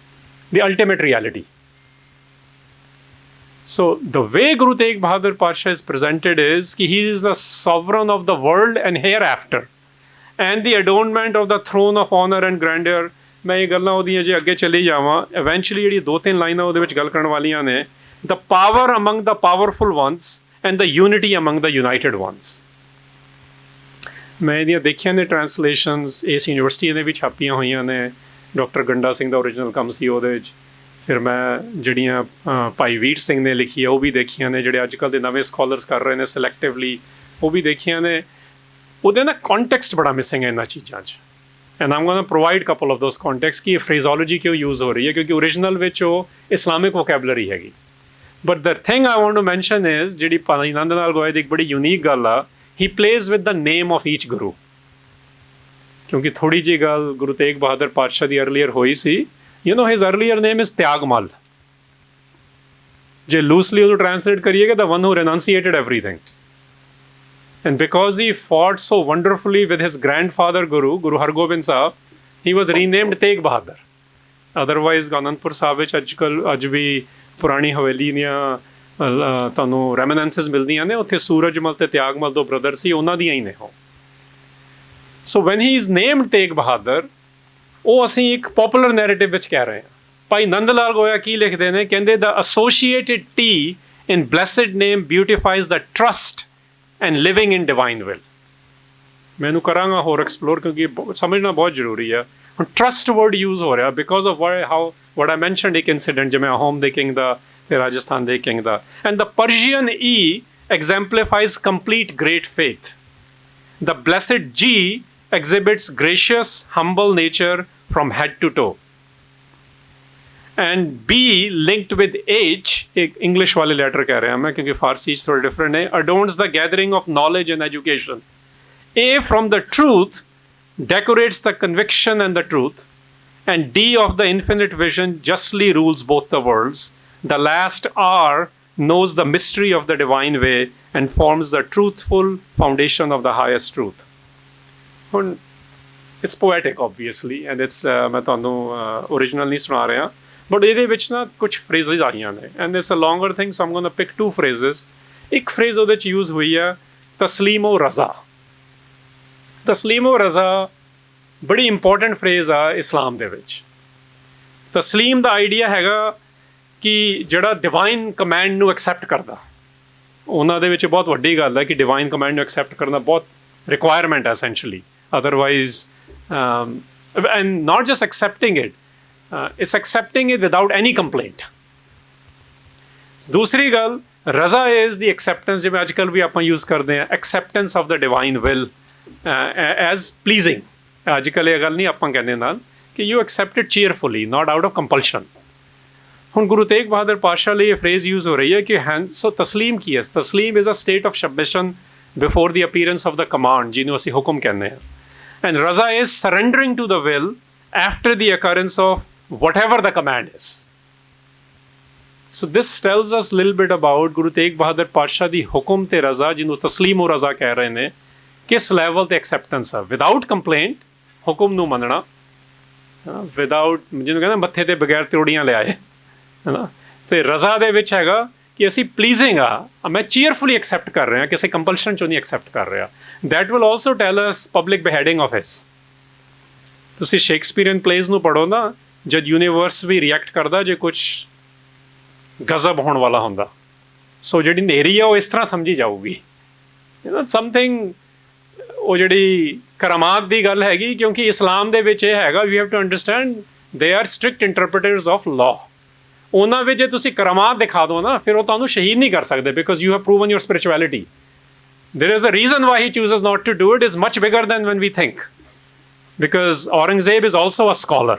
the ultimate reality. So the way Guru Tegh Bahadur Pasha is presented is that he is the sovereign of the world and hereafter, and the adornment of the throne of honor and grandeur. ਮੈਂ ਇਹ ਗੱਲਾਂ ਉਹਦੀਆਂ ਜੇ ਅੱਗੇ ਚਲੀ ਜਾਵਾਂ, eventually ਜਿਹੜੀ 2-3 ਲਾਈਨਾਂ ਉਹਦੇ ਵਿੱਚ ਗੱਲ ਕਰਨ ਵਾਲੀਆਂ ਨੇ, the power among the powerful ones and the unity among the united ones. ਮੈਂ ਇਹਦੀਆਂ ਦੇਖੀਆਂ ਨੇ ਟਰਾਂਸਲੇਸ਼ਨਸ, ਇਸ ਯੂਨੀਵਰਸਿਟੀ ਦੇ ਵੀ ਛਾਪੀਆਂ ਹੋਈਆਂ ਨੇ। ਡਾਕਟਰ ਗੰਡਾ ਸਿੰਘ ਦਾ ਓਰੀਜਨਲ ਕੰਮ ਸੀ ਉਹਦੇ ਵਿੱਚ। ਫਿਰ ਮੈਂ ਜਿਹੜੀਆਂ ਭਾਈ ਵੀਰ ਸਿੰਘ ਨੇ ਲਿਖੀ ਆ ਉਹ ਵੀ ਦੇਖੀਆਂ ਨੇ, ਜਿਹੜੇ ਅੱਜ ਕੱਲ੍ਹ ਦੇ ਨਵੇਂ ਸਕਾਲਰਸ ਕਰ ਰਹੇ ਨੇ ਸਿਲੈਕਟਿਵਲੀ, ਉਹ ਵੀ ਦੇਖੀਆਂ ਨੇ। ਉਹਦੇ ਨਾ ਕੌਨਟੈਕਸਟ ਬੜਾ ਮਿਸਿੰਗ ਹੈ ਇਹਨਾਂ ਚੀਜ਼ਾਂ 'ਚ, and I'm going to provide couple of those context ਕਿ ਇਹ ਫਰੇਜ਼ੋਲੋਜੀ ਕਿਉਂ ਯੂਜ਼ ਹੋ ਰਹੀ ਹੈ, ਕਿਉਂਕਿ ਓਰੀਜਨਲ ਵਿੱਚ ਉਹ ਇਸਲਾਮਿਕ ਵੋਕੈਬਲਰੀ ਹੈਗੀ। But the thing I want to mention is, ਜਿਹੜੀ ਭਾਈ ਨੰਦ ਲਾਲ ਗੋਇਆ ਦੀ ਇੱਕ ਬੜੀ ਯੂਨੀਕ ਗੱਲ ਆ, he plays with the name of each Guru. ਕਿਉਂਕਿ ਥੋੜ੍ਹੀ ਜਿਹੀ ਗੱਲ ਗੁਰੂ ਤੇਗ ਬਹਾਦਰ ਪਾਤਸ਼ਾਹ ਦੀ ਅਰਲੀਅਰ ਹੋਈ ਸੀ, You know, his earlier name is Tyagmal. ਜੇ loosely ਉਹਨੂੰ translate ਕਰੀਏਗਾ, the one who renunciated everything. And because he fought so wonderfully with his grandfather Guru Hargobind Sahib, he was renamed Tegh Bahadar. Otherwise, Anandpur Sahib ਵਿੱਚ ਅੱਜ ਵੀ ਪੁਰਾਣੀ ਹਵੇਲੀ ਦੀਆਂ ਤੁਹਾਨੂੰ ਰੈਮੀਨੈਂਸਿਸ ਮਿਲਦੀਆਂ ਨੇ, ਉੱਥੇ ਸੂਰਜਮਲ ਤੇ ਤਿਆਗਮਲ ਦੋ ਬ੍ਰਦਰ ਸੀ, ਉਹਨਾਂ ਦੀਆਂ ਹੀ ਨੇ ਉਹ. So when he is named Tegh Bahadur, ਉਹ ਅਸੀਂ ਇੱਕ ਪੋਪੂਲਰ ਨੈਰੇਟਿਵ ਵਿੱਚ ਕਹਿ ਰਹੇ ਹਾਂ. ਭਾਈ ਨੰਦ ਲਾਲ ਗੋਇਆ ਕੀ ਲਿਖਦੇ ਨੇ, ਕਹਿੰਦੇ the associated T in blessed name beautifies the trust and living in divine will. ਮੈਨੂੰ ਕਰਾਂਗਾ ਹੋਰ ਐਕਸਪਲੋਰ, ਕਿਉਂਕਿ ਸਮਝਣਾ ਬਹੁਤ ਜ਼ਰੂਰੀ ਆ. ਹੁਣ ਟਰਸਟ ਵਰਡ ਯੂਜ਼ ਹੋ ਰਿਹਾ because of how what I mentioned, ਇੱਕ ਇੰਸੀਡੈਂਟ ਜਿਵੇਂ ਅਹੋਮ ਦੇ ਕਿੰਗ ਦਾ ਤੇ ਰਾਜਸਥਾਨ ਦੇ king the. And the Persian E exemplifies complete great faith. The blessed G exhibits gracious, humble nature from head to toe. And B linked with H, एक English वाले letter कह रहे हैं मैं क्योंकि फारसी थोड़ा different है, adorns the gathering of knowledge and education. A from the truth decorates the conviction and the truth. And D of the infinite vision justly rules both the worlds. The last R knows the mystery of the divine way and forms the truthful foundation of the highest truth. It's poetic, obviously, and it's मैं ਤੁਹਾਨੂੰ original ਨਹੀਂ ਸੁਣਾ ਰਿਹਾ, but ਇਹਦੇ ਵਿੱਚ ਨਾ ਕੁਝ phrases ਆਈਆਂ ਨੇ, and it's a longer thing, so I'm going to pick two phrases. ਇੱਕ phrase ਉਹਦੇ ਚ use ਹੋਈ ਹੈ, ਤਸਲੀਮੋ ਰਜ਼ਾ. ਤਸਲੀਮੋ ਰਜ਼ਾ ਬੜੀ important phrase ਆ ਇਸਲਾਮ ਦੇ ਵਿੱਚ. ਤਸਲੀਮ ਦਾ ਆਈਡੀਆ ਹੈਗਾ ਕਿ ਜਿਹੜਾ ਡਿਵਾਈਨ ਕਮੈਂਡ ਨੂੰ ਐਕਸੈਪਟ ਕਰਦਾ, ਉਹਨਾਂ ਦੇ ਵਿੱਚ ਬਹੁਤ ਵੱਡੀ ਗੱਲ ਹੈ ਕਿ ਡਿਵਾਈਨ ਕਮੈਂਡ ਨੂੰ ਐਕਸੈਪਟ ਕਰਨਾ ਬਹੁਤ ਰਿਕੁਆਇਰਮੈਂਟ ਹੈ essentially. Otherwise and not just accepting it, it's accepting it without any complaint. ਦੂਸਰੀ ਗੱਲ, ਰਜ਼ਾ ਇਜ਼ ਦੀ ਐਕਸੈਪਟੈਂਸ, ਜਿਵੇਂ ਅੱਜ ਕੱਲ੍ਹ ਵੀ ਆਪਾਂ ਯੂਜ਼ ਕਰਦੇ ਹਾਂ, acceptance of the divine will as pleasing. ਅੱਜ ਕੱਲ੍ਹ ਇਹ ਗੱਲ ਨਹੀਂ ਆਪਾਂ ਕਹਿੰਦੇ ਨਾਲ ਕਿ you accept it cheerfully, not out of compulsion. ਹੁਣ ਗੁਰੂ ਤੇਗ ਬਹਾਦਰ ਪਾਤਸ਼ਾਹ ਲਈ ਇਹ ਫਰੇਜ਼ ਯੂਜ਼ ਹੋ ਰਹੀ ਹੈ ਕਿ ਸੋ ਤਸਲੀਮ ਕੀ ਹੈ? ਤਸਲੀਮ is a state of submission before the appearance of the command, ਜਿਹਨੂੰ ਅਸੀਂ ਹੁਕਮ ਕਹਿੰਦੇ ਹਾਂ. ਐਂਡ ਰਜ਼ਾ is surrendering to the will after the occurrence of whatever the command is. So this tells us little bit about Guru Tegh Bahadur ਪਾਤਸ਼ਾਹ ਦੀ ਹੁਕਮ ਤੇ ਰਜ਼ਾ, ਜਿਹਨੂੰ ਤਸਲੀਮ ਰਜ਼ਾ ਕਹਿ ਰਹੇ ਨੇ, ਕਿਸ ਲੈਵਲ ਤੇ ਐਕਸੈਪਟੈਂਸ ਆ. ਵਿਦਾਊਟ ਕੰਪਲੇਂਟ ਹੁਕਮ ਨੂੰ ਮੰਨਣਾ, ਵਿਦਾਊਟ, ਜਿਹਨੂੰ ਕਹਿੰਦੇ ਮੱਥੇ ਤੇ ਬਗੈਰ ਤਿਉੜੀਆਂ ਲਿਆਏ, ਹੈ ਨਾ. ਅਤੇ ਰਜ਼ਾ ਦੇ ਵਿੱਚ ਹੈਗਾ ਕਿ ਅਸੀਂ ਪਲੀਜ਼ਿੰਗ ਆ, ਮੈਂ ਚੀਅਰਫੁਲੀ ਐਕਸੈਪਟ ਕਰ ਰਿਹਾ, ਕਿਸੇ ਕੰਪਲਸ਼ਨ 'ਚੋਂ ਨਹੀਂ ਐਕਸੈਪਟ ਕਰ ਰਿਹਾ. That will also tell us public beheading of his. ਤੁਸੀਂ ਸ਼ੇਕਸਪੀਰੀਅਨ ਪਲੇਜ਼ ਨੂੰ ਪੜ੍ਹੋ ਨਾ, ਜਦ ਯੂਨੀਵਰਸ ਵੀ ਰਿਐਕਟ ਕਰਦਾ ਜੇ ਕੁਛ ਗਜ਼ਬ ਹੋਣ ਵਾਲਾ ਹੁੰਦਾ, ਸੋ ਜਿਹੜੀ ਨੇਰੀ ਆ ਉਹ ਇਸ ਤਰ੍ਹਾਂ ਸਮਝੀ ਜਾਊਗੀ, ਸਮਥਿੰਗ. ਉਹ ਜਿਹੜੀ ਕਰਾਮਾਤ ਦੀ ਗੱਲ ਹੈਗੀ, ਕਿਉਂਕਿ ਇਸਲਾਮ ਦੇ ਵਿੱਚ ਇਹ ਹੈਗਾ, you have to understand they are strict interpreters of law. ਉਹਨਾਂ ਵਿੱਚ ਜੇ ਤੁਸੀਂ ਕਰਾਮਾਤ ਦਿਖਾ ਦਿਓ ਨਾ, ਫਿਰ ਉਹ ਤੁਹਾਨੂੰ ਸ਼ਹੀਦ ਨਹੀਂ ਕਰ ਸਕਦੇ, because you have proven your spirituality. There is a reason why he chooses not to do it, is much bigger than when we think. Because Aurangzeb is also a scholar,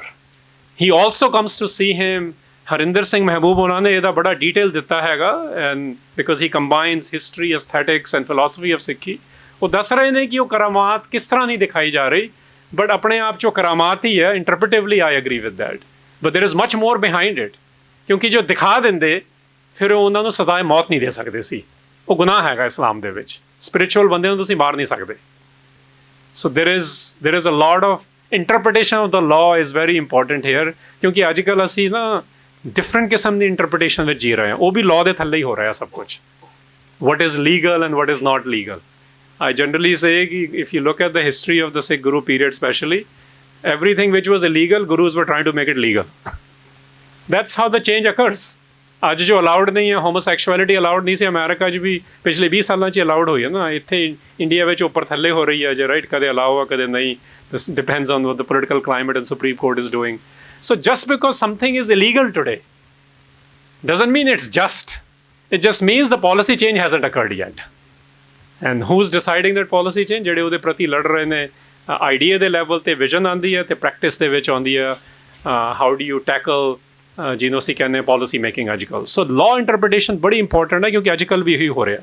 he also comes to see him. Harinder Singh Mehboob ਉਹਨਾਂ ਨੇ ਇਹਦਾ ਬੜਾ detail ਦਿੱਤਾ ਹੈਗਾ, and because he combines history, aesthetics and philosophy of Sikhi. ਉਹ ਦੱਸ ਰਹੇ ਨੇ ਕਿ ਉਹ ਕਰਾਮਾਤ ਕਿਸ ਤਰ੍ਹਾਂ ਨਹੀਂ ਦਿਖਾਈ ਜਾ ਰਹੀ, ਬਟ ਆਪਣੇ ਆਪ 'ਚ ਉਹ ਕਰਾਮਾਤ ਹੀ ਹੈ. Interpretively I agree with that, but there is much more behind it. ਕਿਉਂਕਿ ਜੋ ਦਿਖਾ ਦਿੰਦੇ ਫਿਰ ਉਹਨਾਂ ਨੂੰ ਸਜ਼ਾਏ ਮੌਤ ਨਹੀਂ ਦੇ ਸਕਦੇ ਸੀ, ਉਹ ਗੁਨਾਹ ਹੈਗਾ ਇਸਲਾਮ ਦੇ ਵਿੱਚ. ਸਪਿਰਿਚੁਅਲ ਬੰਦੇ ਨੂੰ ਤੁਸੀਂ ਮਾਰ ਨਹੀਂ ਸਕਦੇ. So there is a lot of interpretation of the law is very important here, ਕਿਉਂਕਿ ਅੱਜ ਕੱਲ੍ਹ ਅਸੀਂ ਨਾ ਡਿਫਰੈਂਟ ਕਿਸਮ ਦੀ ਇੰਟਰਪ੍ਰੀਟੇਸ਼ਨ ਵਿੱਚ ਜੀ ਰਹੇ ਹਾਂ. ਉਹ ਵੀ ਲਾਅ ਦੇ ਥੱਲੇ ਹੀ ਹੋ ਰਿਹਾ ਸਭ ਕੁਛ. What is legal and what is not legal. I generally say if you look at the history of the Sikh Guru period especially, everything which was illegal, Gurus were trying to make it legal. That's how the change occurs. ਅੱਜ ਜੋ allowed ਨਹੀਂ ਹੈ, ਹੋਮੋਸੈਕਸ਼ੁਅਲਿਟੀ allowed ਨਹੀਂ ਸੀ America 'ਚ ਵੀ, ਪਿਛਲੇ 20 ਸਾਲਾਂ 'ਚ allowed ਹੋਈ ਹੈ ਨਾ. ਇੱਥੇ ਇੰਡੀਆ ਵਿੱਚ ਉੱਪਰ ਥੱਲੇ ਹੋ ਰਹੀ ਹੈ ਜੇ, ਰਾਈਟ. ਕਦੇ ਅਲਾਓ ਆ, ਕਦੇ ਨਹੀਂ. This depends on what the political climate and Supreme Court is doing. So just because something is illegal today doesn't mean it's just. It just means the policy change hasn't occurred yet. And who is deciding that policy change? ਜਿਹੜੇ ਉਹਦੇ ਪ੍ਰਤੀ ਲੜ ਰਹੇ ਨੇ, idea ਦੇ level 'ਤੇ vision ਆਉਂਦੀ ਹੈ ਅਤੇ ਪ੍ਰੈਕਟਿਸ ਦੇ ਵਿੱਚ ਆਉਂਦੀ ਹੈ ਹਾਊ ਡੂ ਯੂ ਟੈਕਲ, ਜਿਹਨੂੰ ਅਸੀਂ ਕਹਿੰਦੇ ਹਾਂ ਪੋਲਿਸੀ ਮੇਕਿੰਗ ਅੱਜ ਕੱਲ੍ਹ. ਸੋ ਲਾਅ ਇੰਟਰਪ੍ਰੀਟੇਸ਼ਨ ਬੜੀ ਇੰਪੋਰਟੈਂਟ ਹੈ, ਕਿਉਂਕਿ ਅੱਜ ਕੱਲ੍ਹ ਵੀ ਇਹੀ ਹੋ ਰਿਹਾ.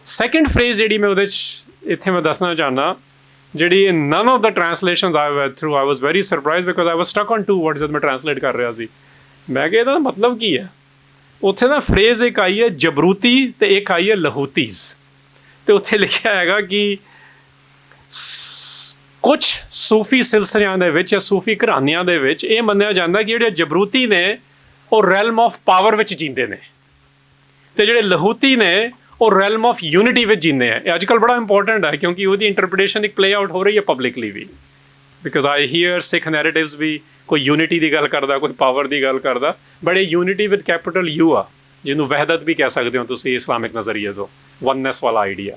ਸੈਕਿੰਡ ਫਰੇਜ਼ ਜਿਹੜੀ ਮੈਂ ਉਹਦੇ 'ਚ ਇੱਥੇ ਮੈਂ ਦੱਸਣਾ ਚਾਹੁੰਦਾ, ਜਿਹੜੀ none of the translations I went through I was very surprised because I was stuck on 2 words ਜਦ ਮੈਂ ਟ੍ਰਾਂਸਲੇਟ ਕਰ ਰਿਹਾ ਸੀ। ਮੈਂ ਕਿਹਾ ਇਹਦਾ ਮਤਲਬ ਕੀ ਹੈ? ਉੱਥੇ ਨਾ ਫਰੇਜ਼ ਇੱਕ ਆਈ ਹੈ ਜਬਰੂਤੀ ਅਤੇ ਇੱਕ ਆਈ ਹੈ ਲਹੂਤੀਜ਼, ਅਤੇ ਉੱਥੇ ਲਿਖਿਆ ਹੈਗਾ ਕਿ ਕੁਛ ਸੂਫੀ ਸਿਲਸਿਲਿਆਂ ਦੇ ਵਿੱਚ ਜਾਂ ਸੂਫੀ ਘਰਾਨਿਆਂ ਦੇ ਵਿੱਚ ਇਹ ਮੰਨਿਆ ਜਾਂਦਾ ਕਿ ਜਿਹੜੇ ਜਬਰੂਤੀ ਨੇ ਉਹ ਰੈਲਮ ਆਫ ਪਾਵਰ ਵਿੱਚ ਜੀਂਦੇ ਨੇ, ਅਤੇ ਜਿਹੜੇ ਲਹੂਤੀ ਨੇ ਉਹ ਰੈਲਮ ਆਫ ਯੂਨਿਟੀ ਵਿੱਚ ਜੀਂਦੇ ਆ। ਇਹ ਅੱਜ ਕੱਲ੍ਹ ਬੜਾ ਇੰਪੋਰਟੈਂਟ ਹੈ ਕਿਉਂਕਿ ਉਹਦੀ ਇੰਟਰਪ੍ਰੀਟੇਸ਼ਨ ਇੱਕ ਪਲੇ ਆਊਟ ਹੋ ਰਹੀ ਹੈ ਪਬਲਿਕਲੀ ਵੀ, because I hear Sikh narratives ਵੀ ਕੋਈ ਯੂਨਿਟੀ ਦੀ ਗੱਲ ਕਰਦਾ, ਕੋਈ ਪਾਵਰ ਦੀ ਗੱਲ ਕਰਦਾ, ਬਟ ਇਹ ਯੂਨਿਟੀ ਵਿਦ ਕੈਪੀਟਲ ਯੂ ਆ, ਜਿਹਨੂੰ ਵਹਿਦਤ ਵੀ ਕਹਿ ਸਕਦੇ ਹੋ ਤੁਸੀਂ ਇਸਲਾਮਿਕ ਨਜ਼ਰੀਏ ਤੋਂ, ਵਨਨੈਸ ਵਾਲਾ ਆਈਡੀਆ।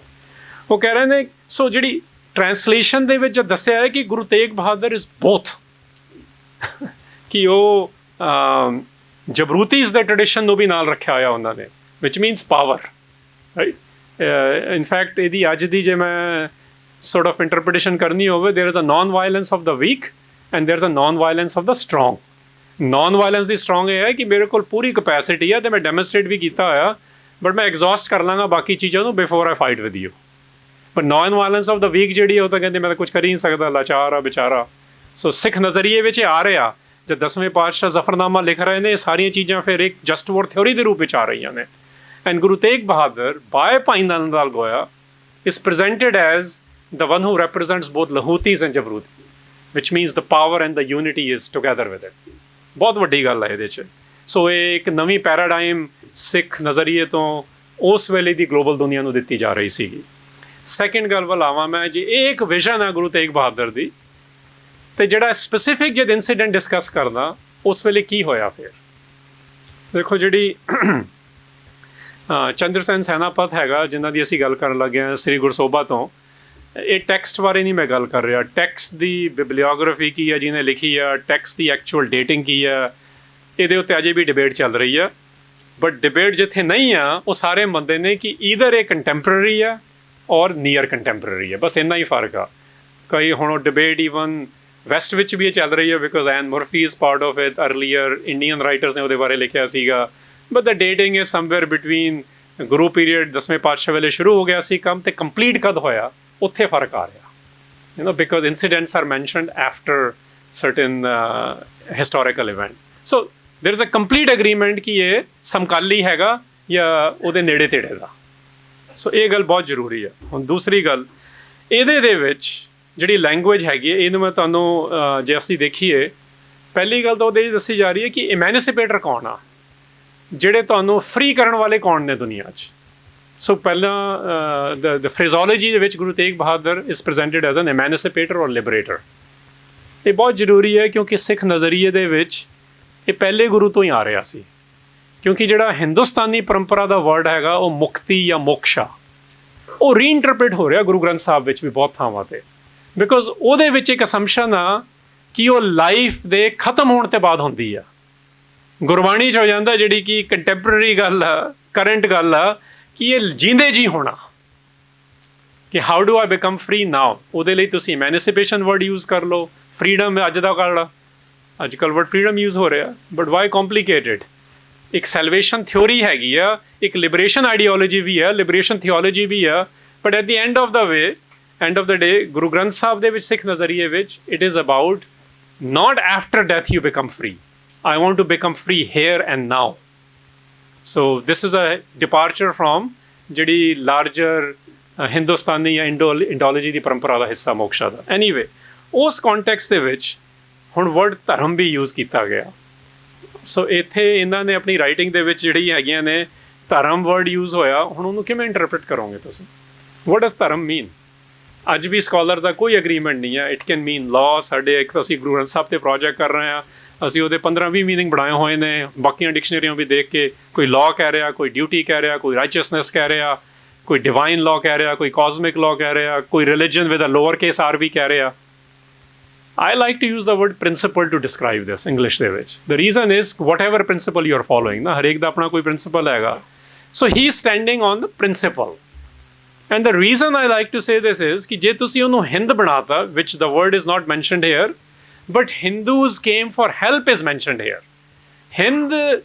ਉਹ ਕਹਿ ਰਹੇ ਨੇ ਸੋ ਜਿਹੜੀ ਟ੍ਰਾਂਸਲੇਸ਼ਨ ਦੇ ਵਿੱਚ ਦੱਸਿਆ ਹੈ ਕਿ ਗੁਰੂ ਤੇਗ ਬਹਾਦਰ ਇਜ਼ ਬੋਥ, ਕਿ ਉਹ ਜਬਰੂਤੀਜ਼ ਦੇ ਟ੍ਰੈਡੀਸ਼ਨ ਨੂੰ ਵੀ ਨਾਲ ਰੱਖਿਆ ਹੋਇਆ ਉਹਨਾਂ ਨੇ, which means power, right. In fact ਇਹਦੀ ਅੱਜ ਦੀ ਜੇ ਮੈਂ sort of interpretation ਕਰਨੀ ਹੋਵੇ, there is a non-violence of the weak and there is a non-violence of the strong. Non-violence the strong ਇਹ ਹੈ ਕਿ ਮੇਰੇ ਕੋਲ ਪੂਰੀ ਕਪੈਸਿਟੀ ਹੈ ਅਤੇ ਮੈਂ ਡੈਮੋਸਟ੍ਰੇਟ ਵੀ ਕੀਤਾ ਹੋਇਆ, ਬਟ ਮੈਂ ਐਗਜ਼ੌਸਟ ਕਰ ਲਾਂਗਾ ਬਾਕੀ ਚੀਜ਼ਾਂ ਨੂੰ before I fight with you. ਪਰ non-violence of the weak ਜਿਹੜੀ ਉਹ ਤਾਂ ਕਹਿੰਦੇ ਮੈਂ ਤਾਂ ਕੁਛ ਕਰ ਹੀ ਨਹੀਂ ਸਕਦਾ, ਲਾਚਾਰ ਆ ਵਿਚਾਰਾ। ਸੋ ਸਿੱਖ ਨਜ਼ਰੀਏ ਵਿੱਚ ਆ ਰਿਹਾ, ਜਦ 10ਵੇਂ ਪਾਤਸ਼ਾਹ ਜ਼ਫਰਨਾਮਾ ਲਿਖ ਰਹੇ ਨੇ, ਇਹ ਸਾਰੀਆਂ ਚੀਜ਼ਾਂ ਫਿਰ ਇੱਕ ਜਸਟ ਵੋਰ ਥਿਓਰੀ ਦੇ ਰੂਪ ਵਿੱਚ ਆ ਰਹੀਆਂ ਨੇ। And Guru Tegh Bahadur by Bhai Nand Lal ਗੋਇਆ is presented as the one who represents both Lahutis and Jabruti, which means the power and the unity is together with it. ਬਹੁਤ ਵੱਡੀ ਗੱਲ ਹੈ ਇਹਦੇ 'ਚ। ਸੋ ਇਹ ਇੱਕ ਨਵੀਂ ਪੈਰਾਡਾਈਮ ਸਿੱਖ ਨਜ਼ਰੀਏ ਤੋਂ ਉਸ ਵੇਲੇ ਦੀ ਗਲੋਬਲ ਦੁਨੀਆ ਨੂੰ ਦਿੱਤੀ ਜਾ ਰਹੀ ਸੀਗੀ। ਸੈਕਿੰਡ ਗੱਲ ਵੱਲ ਆਵਾਂ ਮੈਂ, ਜੀ ਇਹ ਇੱਕ ਵਿਜ਼ਨ ਹੈ ਗੁਰੂ ਤੇਗ ਬਹਾਦਰ ਦੀ, ਅਤੇ ਜਿਹੜਾ ਸਪੈਸੀਫਿਕ ਜਦ ਇੰਸੀਡੈਂਟ ਡਿਸਕਸ ਕਰਦਾ ਉਸ ਵੇਲੇ ਕੀ ਹੋਇਆ ਫਿਰ। ਦੇਖੋ ਜਿਹੜੀ ਚੰਦਰ ਸੈਨ ਸੈਨਾਪਤ ਹੈਗਾ ਜਿਨ੍ਹਾਂ ਦੀ ਅਸੀਂ ਗੱਲ ਕਰਨ ਲੱਗੇ ਹਾਂ ਸ੍ਰੀ ਗੁਰਸੋਭਾ ਤੋਂ, ਇਹ ਟੈਕਸਟ ਬਾਰੇ ਨਹੀਂ ਮੈਂ ਗੱਲ ਕਰ ਰਿਹਾ, ਟੈਕਸਟ ਦੀ ਬਿਬਲੀਓਗ੍ਰਾਫੀ ਕੀ ਆ ਜਿਹਨੇ ਲਿਖੀ ਆ, ਟੈਕਸਟ ਦੀ ਐਕਚੁਅਲ ਡੇਟਿੰਗ ਕੀ ਆ, ਇਹਦੇ ਉੱਤੇ ਅਜੇ ਵੀ ਡਿਬੇਟ ਚੱਲ ਰਹੀ ਆ। ਬਟ ਡਿਬੇਟ ਜਿੱਥੇ ਨਹੀਂ ਆ ਉਹ ਸਾਰੇ ਮੰਨਦੇ ਨੇ ਕਿ ਈਦਰ ਇਹ ਕੰਟੈਂਪਰਰੀ ਆ ਔਰ ਨੀਅਰ ਕੰਟੈਂਪਰਰੀ ਆ, ਬਸ ਇੰਨਾ ਹੀ ਫਰਕ ਆ। ਕਈ ਹੁਣ ਉਹ ਡਿਬੇਟ ਈਵਨ ਵੈਸਟ ਵਿੱਚ ਵੀ ਇਹ ਚੱਲ ਰਹੀ ਹੈ, because Anne Murphy is part of it, earlier Indian writers ਨੇ ਉਹਦੇ ਬਾਰੇ ਲਿਖਿਆ ਸੀਗਾ। But the dating is somewhere between Guru period 10ਵੇਂ ਪਾਤਸ਼ਾਹ ਵੇਲੇ ਸ਼ੁਰੂ ਹੋ ਗਿਆ ਸੀ ਕੰਮ, ਅਤੇ ਕੰਪਲੀਟ ਕਦ ਹੋਇਆ ਉੱਥੇ ਫਰਕ ਆ ਰਿਹਾ, because incidents are mentioned after certain historical event. So there is a complete agreement ਕਿ ਇਹ ਸਮਕਾਲੀ ਹੈਗਾ ਜਾਂ ਉਹਦੇ ਨੇੜੇ ਤੇੜੇ ਦਾ। ਸੋ ਇਹ ਗੱਲ ਬਹੁਤ ਜ਼ਰੂਰੀ ਹੈ। ਹੁਣ ਦੂਸਰੀ ਗੱਲ, ਇਹਦੇ ਦੇ ਵਿੱਚ ਜਿਹੜੀ ਲੈਂਗੁਏਜ ਹੈਗੀ ਹੈ, ਇਹਨੂੰ ਮੈਂ ਤੁਹਾਨੂੰ ਜੇ ਅਸੀਂ ਦੇਖੀਏ, ਪਹਿਲੀ ਗੱਲ ਤਾਂ ਉਹਦੇ 'ਚ ਦੱਸੀ ਜਾ ਰਹੀ ਹੈ ਕਿ ਇਮੈਨਿਸਿਪੇਟਰ ਕੌਣ ਆ, ਜਿਹੜੇ ਤੁਹਾਨੂੰ ਫਰੀ ਕਰਨ ਵਾਲੇ ਕੌਣ ਨੇ ਦੁਨੀਆ 'ਚ। ਸੋ ਪਹਿਲਾਂ ਦ ਫਰੇਜ਼ੋਲੋਜੀ ਦੇ ਵਿੱਚ Guru Tegh Bahadur is presented as an emancipator or liberator. ਇਹ ਬਹੁਤ ਜ਼ਰੂਰੀ ਹੈ ਕਿਉਂਕਿ ਸਿੱਖ ਨਜ਼ਰੀਏ ਦੇ ਵਿੱਚ ਇਹ ਪਹਿਲੇ ਗੁਰੂ ਤੋਂ ਹੀ ਆ ਰਿਹਾ ਸੀ, ਕਿਉਂਕਿ ਜਿਹੜਾ ਹਿੰਦੁਸਤਾਨੀ ਪਰੰਪਰਾ ਦਾ ਵਰਡ ਹੈਗਾ ਉਹ ਮੁਕਤੀ ਜਾਂ ਮੋਕਸ਼ਾ, ਉਹ ਰੀਇੰਟਰਪ੍ਰੀਟ ਹੋ ਰਿਹਾ ਗੁਰੂ ਗ੍ਰੰਥ ਸਾਹਿਬ ਵਿੱਚ ਵੀ ਬਹੁਤ ਥਾਵਾਂ 'ਤੇ, ਬਿਕੋਜ਼ ਉਹਦੇ ਵਿੱਚ ਇੱਕ ਅਸੰਪਸ਼ਨ ਆ ਕਿ ਉਹ ਲਾਈਫ ਦੇ ਖਤਮ ਹੋਣ ਤੋਂ ਬਾਅਦ ਹੁੰਦੀ ਆ। ਗੁਰਬਾਣੀ 'ਚ ਹੋ ਜਾਂਦਾ ਜਿਹੜੀ ਕਿ ਕੰਟੈਂਪਰਰੀ ਗੱਲ ਆ, ਕਰੰਟ ਗੱਲ ਆ, ਕਿ ਇਹ ਜੀਂਦੇ ਜੀ ਹੋਣਾ, ਕਿ how do I become free now. ਉਹਦੇ ਲਈ ਤੁਸੀਂ ਇਮੈਨਿਸਿਪੇਸ਼ਨ ਵਰਡ ਯੂਜ਼ ਕਰ ਲਓ, ਫਰੀਡਮ ਅੱਜ ਦਾ ਕਾਲ, ਅੱਜ ਕੱਲ੍ਹ ਵਰਡ ਫਰੀਡਮ ਯੂਜ਼ ਹੋ ਰਿਹਾ, ਬਟ ਵਾਈ ਕੰਪਲੀਕੇਟਿਡ। ਇੱਕ ਸੈਲਵੇਸ਼ਨ ਥਿਓਰੀ ਹੈਗੀ ਆ, ਇੱਕ ਲਿਬਰੇਸ਼ਨ ਆਈਡੀਓਲੋਜੀ ਵੀ ਆ, ਲਿਬਰੇਸ਼ਨ ਥਿਓਲੋਜੀ ਵੀ ਆ, but at the end of the way, end of the day, Guru Granth Sahib ਦੇ ਵਿੱਚ ਸਿੱਖ ਨਜ਼ਰੀਏ ਵਿੱਚ it is about not after death you become free. I want to become free here and now. So this is a departure from ਜਿਹੜੀ larger Hindustani ਜਾਂ ਇੰਡੋਲੋਜੀ ਦੀ ਪਰੰਪਰਾ ਦਾ ਹਿੱਸਾ ਮੋਕਸ਼ਾ ਦਾ। Anyway, ਉਸ ਕੌਨਟੈਕਸਟ ਦੇ ਵਿੱਚ ਹੁਣ ਵਰਡ ਧਰਮ ਵੀ ਯੂਜ਼ ਕੀਤਾ ਗਿਆ। ਸੋ ਇੱਥੇ ਇਹਨਾਂ ਨੇ ਆਪਣੀ ਰਾਈਟਿੰਗ ਦੇ ਵਿੱਚ ਜਿਹੜੀ ਹੈਗੀਆਂ ਨੇ ਧਰਮ ਵਰਡ ਯੂਜ਼ ਹੋਇਆ, ਹੁਣ ਉਹਨੂੰ ਕਿਵੇਂ ਇੰਟਰਪ੍ਰੀਟ ਕਰੋਗੇ ਤੁਸੀਂ? ਵਾਟ ਡਜ਼ ਧਰਮ ਮੀਨ? ਅੱਜ ਵੀ ਸਕਾਲਰਸ ਦਾ ਕੋਈ ਅਗਰੀਮੈਂਟ ਨਹੀਂ ਹੈ। It can mean law. ਸਾਡੇ ਇੱਕ ਅਸੀਂ ਗੁਰੂ ਗ੍ਰੰਥ ਸਾਹਿਬ 'ਤੇ ਪ੍ਰੋਜੈਕਟ ਕਰ ਰਹੇ ਹਾਂ, ਅਸੀਂ ਉਹਦੇ 15-20 ਮੀਨਿੰਗ ਬਣਾਏ ਹੋਏ ਨੇ, ਬਾਕੀਆਂ ਡਿਕਸ਼ਨਰੀਆਂ ਵੀ ਦੇਖ ਕੇ। ਕੋਈ ਲਾਅ ਕਹਿ ਰਿਹਾ, ਕੋਈ ਡਿਊਟੀ ਕਹਿ ਰਿਹਾ, ਕੋਈ ਰਾਈਚਸਨੈਸ ਕਹਿ ਰਿਹਾ, ਕੋਈ ਡਿਵਾਈਨ ਲਾਅ ਕਹਿ ਰਿਹਾ, ਕੋਈ ਕਾਜ਼ਮਿਕ ਲਾਅ ਕਹਿ ਰਿਹਾ, ਕੋਈ religion with a lower case R ਵੀ ਕਹਿ ਰਿਹਾ। I like to use the word principle to describe this English ਦੇ ਵਿੱਚ. The reason is whatever principle you are following, ਨਾ ਹਰੇਕ ਦਾ ਆਪਣਾ ਕੋਈ principle ਹੈਗਾ. So he is standing on the principle. And the reason I like to say this is ਕਿ ਜੇ ਤੁਸੀਂ ਉਹਨੂੰ ਹਿੰਦ ਬਣਾਤਾ, which the word is not mentioned here, but Hindus came for help is mentioned here. Hind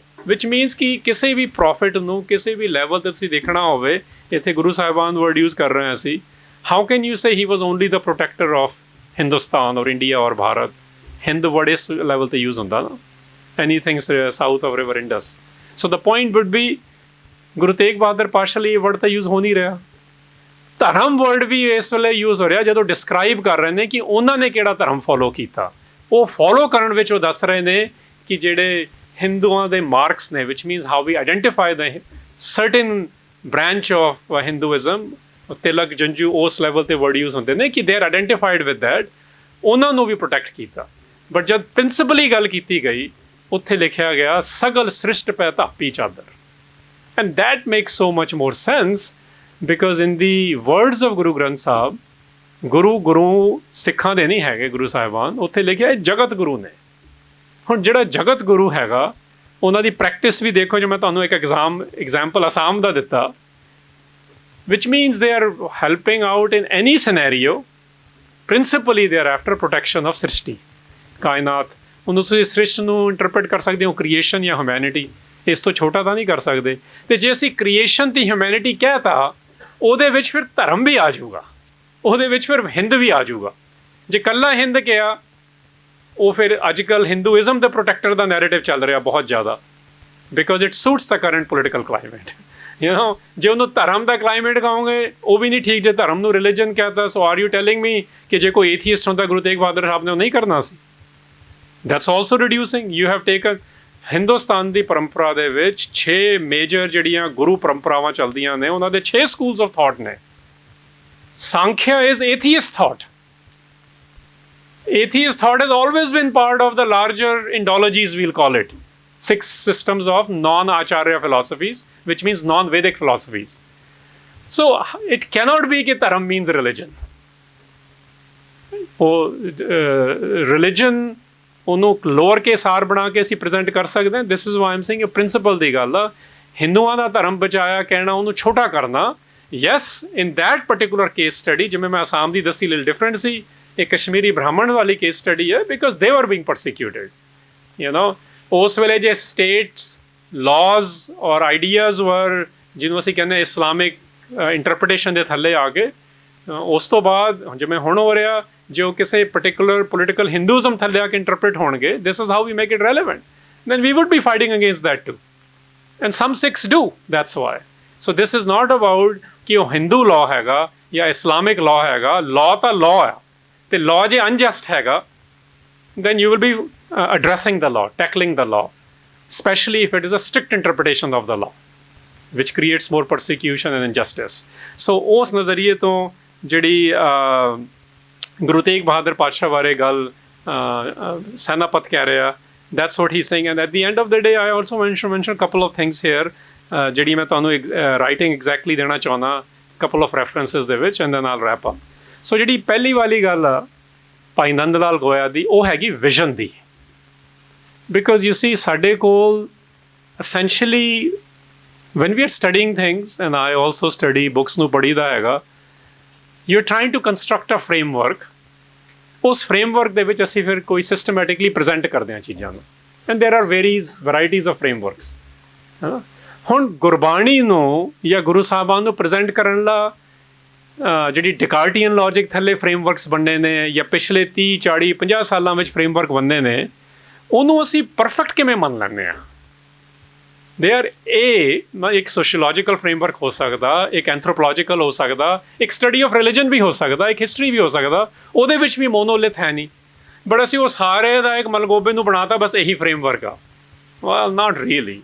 which means ਕਿ ਕਿਸੇ ਵੀ profit ਨੂੰ ਕਿਸੇ ਵੀ level 'ਤੇ ਤੁਸੀਂ ਦੇਖਣਾ ਹੋਵੇ, ਇੱਥੇ ਗੁਰੂ ਸਾਹਿਬਾਨ ਵਰਡ ਯੂਜ਼ ਕਰ ਰਹੇ ਹਾਂ ਅਸੀਂ, How can you say he was only the protector of Hindustan or India or Bharat? Hind word is level to use ਹੁੰਦਾ ਨਾ, anything south of river Indus. So the point would be, ਗੁਰੂ ਤੇਗ ਬਹਾਦਰ ਪਾਤਸ਼ਾਹ ਲਈ ਇਹ word ਤਾਂ use ਹੋ ਨਹੀਂ ਰਿਹਾ। ਧਰਮ ਵਰਡ ਵੀ ਇਸ ਵੇਲੇ ਯੂਜ਼ ਹੋ ਰਿਹਾ ਜਦੋਂ ਡਿਸਕ੍ਰਾਈਬ ਕਰ ਰਹੇ ਨੇ ਕਿ ਉਹਨਾਂ ਨੇ ਕਿਹੜਾ ਧਰਮ ਫੋਲੋ ਕੀਤਾ। ਉਹ ਫੋਲੋ ਕਰਨ ਵਿੱਚ ਉਹ ਦੱਸ ਰਹੇ ਨੇ ਕਿ ਜਿਹੜੇ ਹਿੰਦੂਆਂ ਦੇ ਮਾਰਕਸ ਨੇ, which means how we identify the certain branch of Hinduism, tilak janeu ਉਸ ਲੈਵਲ 'ਤੇ ਵਰਡ ਯੂਜ਼ ਹੁੰਦੇ ਨੇ ਕਿ they are identified with that, ਉਹਨਾਂ ਨੂੰ ਵੀ ਪ੍ਰੋਟੈਕਟ ਕੀਤਾ। ਬਟ ਜਦ ਪ੍ਰਿੰਸੀਪਲੀ ਗੱਲ ਕੀਤੀ ਗਈ, ਉੱਥੇ ਲਿਖਿਆ ਗਿਆ ਸਗਲ ਸ੍ਰਿਸ਼ਟ ਪੈ ਧਾਪੀ ਚਾਦਰ। And that makes so much more sense because in the words of Guru Granth Sahib, Guru ਸਿੱਖਾਂ ਦੇ ਨਹੀਂ ਹੈਗੇ ਗੁਰੂ ਸਾਹਿਬਾਨ, ਉੱਥੇ ਲਿਖਿਆ ਇਹ ਜਗਤ ਗੁਰੂ ਨੇ। ਹੁਣ ਜਿਹੜਾ ਜਗਤ ਗੁਰੂ ਹੈਗਾ, ਉਹਨਾਂ ਦੀ ਪ੍ਰੈਕਟਿਸ ਵੀ ਦੇਖੋ। ਜੋ ਮੈਂ ਤੁਹਾਨੂੰ ਇੱਕ ਐਗਜ਼ਾਮਪਲ ਅਸਾਮ ਦਾ ਦਿੱਤਾ, which means they are helping out in any scenario. Principally they are after protection of ਸ੍ਰਿਸ਼ਟੀ, ਕਾਇਨਾਤ। ਉਹਨੂੰ ਤੁਸੀਂ ਸ੍ਰਿਸ਼ਟ ਨੂੰ ਇੰਟਰਪ੍ਰੇਟ ਕਰ ਸਕਦੇ ਹੋ ਕ੍ਰੀਏਸ਼ਨ ਜਾਂ ਹਿਊਮੈਨਿਟੀ, ਇਸ ਤੋਂ ਛੋਟਾ ਤਾਂ ਨਹੀਂ ਕਰ ਸਕਦੇ। ਅਤੇ ਜੇ ਅਸੀਂ ਕ੍ਰੀਏਸ਼ਨ ਅਤੇ ਹਿਊਮੈਨਿਟੀ ਕਹਿ ਤਾ, ਉਹਦੇ ਵਿੱਚ ਫਿਰ ਧਰਮ ਵੀ ਆ ਜਾਊਗਾ, ਉਹਦੇ ਵਿੱਚ ਫਿਰ ਹਿੰਦ ਵੀ ਆ ਜਾਊਗਾ। ਜੇ ਇਕੱਲਾ ਹਿੰਦ ਕਿਹਾ, ਉਹ ਫਿਰ ਅੱਜ ਕੱਲ੍ਹ ਹਿੰਦੂਇਜ਼ਮ ਦੇ ਪ੍ਰੋਟੈਕਟਰ ਦਾ ਨੈਰੇਟਿਵ ਚੱਲ ਰਿਹਾ ਬਹੁਤ ਜ਼ਿਆਦਾ, because it suits the current political climate. ਜੇ ਉਹਨੂੰ ਧਰਮ ਦਾ ਕਲਾਈਮੇਟ ਕਹੋਗੇ, ਉਹ ਵੀ ਨਹੀਂ ਠੀਕ। ਜੇ ਧਰਮ ਨੂੰ ਰਿਲੀਜਨ ਕਹਿਤਾ, ਸੋ ਆਰ ਯੂ ਟੈਲਿੰਗ ਮੀ ਕਿ ਜੇ ਕੋਈ ਏਥੀਇਸਟ ਹੁੰਦਾ ਗੁਰੂ ਤੇਗ ਬਹਾਦਰ ਸਾਹਿਬ ਨੇ ਉਹ ਨਹੀਂ ਕਰਨਾ ਸੀ? That's also reducing. You have taken Hindustan ਦੀ ਪਰੰਪਰਾ ਦੇ ਵਿੱਚ 6 ਮੇਜਰ ਜਿਹੜੀਆਂ ਗੁਰੂ ਪਰੰਪਰਾਵਾਂ ਚੱਲਦੀਆਂ ਨੇ, ਉਹਨਾਂ ਦੇ 6 ਸਕੂਲਸ ਆਫ ਥਾਟ ਨੇ। Sankhya is atheist thought. Atheist thought has always been part of the larger Indologies, we'll call it. 6 systems of non-Acharya philosophies, which means non-Vedic philosophies. So it cannot be that dharam means religion. Religion, ਉਹਨੂੰ lower case R ਬਣਾ ਕੇ ਅਸੀਂ present ਕਰ ਸਕਦੇ ਹਾਂ। This is why Aam saying, principal ਦੀ ਗੱਲ ਆ। ਹਿੰਦੂਆਂ ਦਾ ਧਰਮ ਬਚਾਇਆ ਕਹਿਣਾ, ਉਹਨੂੰ ਛੋਟਾ ਕਰਨਾ। Yes, in that particular case study, ਜਿਵੇਂ ਮੈਂ ਅਸਾਮ ਦੀ ਦੱਸੀ, ਲਿਲ ਡਿਫਰੈਂਟ ਸੀ। ਇਹ ਕਸ਼ਮੀਰੀ ਬ੍ਰਾਹਮਣ ਵਾਲੀ ਕੇਸ ਸਟੱਡੀ ਹੈ, because they are being persecuted. You know, ਉਸ ਵੇਲੇ ਜੇ ਸਟੇਟਸ ਲਾਜ਼ ਔਰ ਆਈਡੀਆਜ਼ ਵਰ, ਜਿਹਨੂੰ ਅਸੀਂ ਕਹਿੰਦੇ ਇਸਲਾਮਿਕ ਇੰਟਰਪ੍ਰੀਟੇਸ਼ਨ ਦੇ ਥੱਲੇ ਆ ਗਏ, ਉਸ ਤੋਂ ਬਾਅਦ ਜਿਵੇਂ ਹੁਣ ਹੋ ਰਿਹਾ, ਜੋ ਕਿਸੇ ਪਰਟੀਕੂਲਰ ਪੋਲੀਟੀਕਲ ਹਿੰਦੂਇਜ਼ਮ ਥੱਲੇ ਆ ਕੇ ਇੰਟਰਪ੍ਰੀਟ ਹੋਣਗੇ, this is how we make it relevant, then we would be fighting against that too, and some Sikhs do, that's why. So this is not about ਕਿ ਉਹ ਹਿੰਦੂ ਲਾਅ ਹੈਗਾ ਜਾਂ ਇਸਲਾਮਿਕ ਲਾਅ ਹੈਗਾ। Law ਤਾਂ ਲਾਅ ਆ, ਅਤੇ law ਜੇ ਅਨਜਸਟ ਹੈਗਾ, then you will be addressing the law, tackling the law, especially if it is a strict interpretation of the law, which creates more persecution and injustice. So ਉਸ ਨਜ਼ਰੀਏ ਤੋਂ ਜਿਹੜੀ ਗੁਰੂ ਤੇਗ ਬਹਾਦਰ ਪਾਤਸ਼ਾਹ ਬਾਰੇ ਗੱਲ ਸੈਨਾਪਤ ਕਹਿ ਰਿਹਾ, that's what he's saying. And at the end of the day, I also mention a couple of things here, ਜਿਹੜੀ ਮੈਂ ਤੁਹਾਨੂੰ ਰਾਈਟਿੰਗ ਐਗਜ਼ੈਕਟਲੀ ਦੇਣਾ ਚਾਹੁੰਦਾ, couple of references ਦੇ ਵਿੱਚ, and then I'll wrap up. ਸੋ ਜਿਹੜੀ ਪਹਿਲੀ ਵਾਲੀ ਗੱਲ ਆ ਭਾਈ ਨੰਦ ਲਾਲ ਗੋਇਆ ਦੀ, ਉਹ ਹੈਗੀ ਵਿਜ਼ਨ ਦੀ। ਬਿਕੋਜ਼ ਯੂ ਸੀ, ਸਾਡੇ ਕੋਲ essentially when we are studying things, and I also study, books ਨੂੰ ਪੜ੍ਹੀਦਾ ਹੈਗਾ, you are trying to construct a framework. ਉਸ ਫਰੇਮਵਰਕ ਦੇ ਵਿੱਚ ਅਸੀਂ ਫਿਰ ਕੋਈ ਸਿਸਟਮੈਟਿਕਲੀ ਪ੍ਰੈਜ਼ੈਂਟ ਕਰਦੇ ਹਾਂ ਚੀਜ਼ਾਂ ਨੂੰ, ਐਂਡ ਦੇਰ ਆਰ ਵੈਰਾਈਟੀਜ਼ ਆਫ ਫਰੇਮਵਰਕਸ, ਹੈ ਨਾ। ਹੁਣ ਗੁਰਬਾਣੀ ਨੂੰ ਜਾਂ ਗੁਰੂ ਸਾਹਿਬਾਨ ਨੂੰ ਪ੍ਰੈਜ਼ੈਂਟ ਕਰਨ ਲਾ ਜਿਹੜੀ ਡਿਕਾਰਟੀਅਨ ਲੌਜਿਕ ਥੱਲੇ ਫਰੇਮਵਰਕਸ ਬਣਨੇ ਨੇ, ਜਾਂ ਪਿਛਲੇ 30, 40, 50 ਸਾਲਾਂ ਵਿੱਚ ਫਰੇਮਵਰਕ ਬਣਨੇ ਨੇ, ਉਹਨੂੰ ਅਸੀਂ ਪਰਫੈਕਟ ਕਿਵੇਂ ਮੰਨ ਲੈਂਦੇ ਹਾਂ? ਦੇ ਆਰ ਇੱਕ ਸੋਸ਼ੀਓਲੋਜੀਕਲ ਫਰੇਮਵਰਕ ਹੋ ਸਕਦਾ, ਇੱਕ ਐਂਥਰੋਪੋਲੋਜੀਕਲ ਹੋ ਸਕਦਾ, ਇੱਕ ਸਟੱਡੀ ਆਫ ਰਿਲੀਜਨ ਵੀ ਹੋ ਸਕਦਾ, ਇੱਕ ਹਿਸਟਰੀ ਵੀ ਹੋ ਸਕਦਾ, ਉਹਦੇ ਵਿੱਚ ਵੀ ਮੋਨੋਲਿਥ ਹੈ ਨਹੀਂ। ਬਟ ਅਸੀਂ ਉਹ ਸਾਰੇ ਦਾ ਇੱਕ ਮਲਗੋਬੇ ਨੂੰ ਬਣਾਤਾ, ਬਸ ਇਹੀ ਫਰੇਮਵਰਕ ਆ। ਵੈਲ, ਨਾਟ ਰੀਅਲੀ।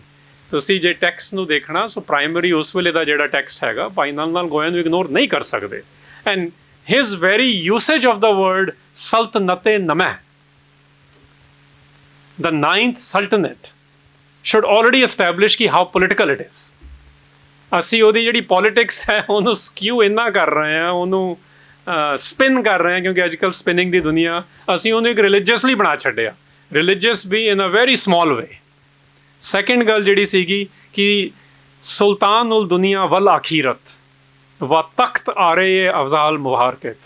ਤੁਸੀਂ ਜੇ ਟੈਕਸਟ ਨੂੰ ਦੇਖਣਾ, ਸੋ ਪ੍ਰਾਇਮਰੀ ਉਸ ਵੇਲੇ ਦਾ ਜਿਹੜਾ ਟੈਕਸਟ ਹੈਗਾ, ਭਾਈ ਨੰਦ ਲਾਲ ਗੋਇਆ ਨੂੰ ਇਗਨੋਰ ਨਹੀਂ ਕਰ ਸਕਦੇ। And his very usage of the word ਸਲਤਨਤੇ ਨਮੈ, the 9th sultanate, should already establish ਕਿ how political it is. ਅਸੀਂ ਉਹਦੀ ਜਿਹੜੀ ਪੋਲੀਟਿਕਸ ਹੈ ਉਹਨੂੰ ਸਕਿਊ ਇੰਨਾ ਕਰ ਰਹੇ ਹਾਂ, ਉਹਨੂੰ ਸਪਿਨ ਕਰ ਰਹੇ ਹਾਂ, ਕਿਉਂਕਿ ਅੱਜ ਕੱਲ੍ਹ ਸਪਿਨਿੰਗ ਦੀ ਦੁਨੀਆ, ਅਸੀਂ ਉਹਨੂੰ ਇੱਕ ਰਿਲੀਜੀਅਸਲੀ ਬਣਾ ਛੱਡਿਆ, ਰਿਲੀਜੀਅਸ ਵੀ in a very small way. Second ਗੱਲ ਜਿਹੜੀ ਸੀਗੀ ਕਿ ਸੁਲਤਾਨ ਉਲ ਦੁਨੀਆ ਵਲ ਆਖੀਰਤ व ਤਖਤ ਆਰੇ ਅਫਜ਼ਾਲ ਮੁਬਾਰਕਤ।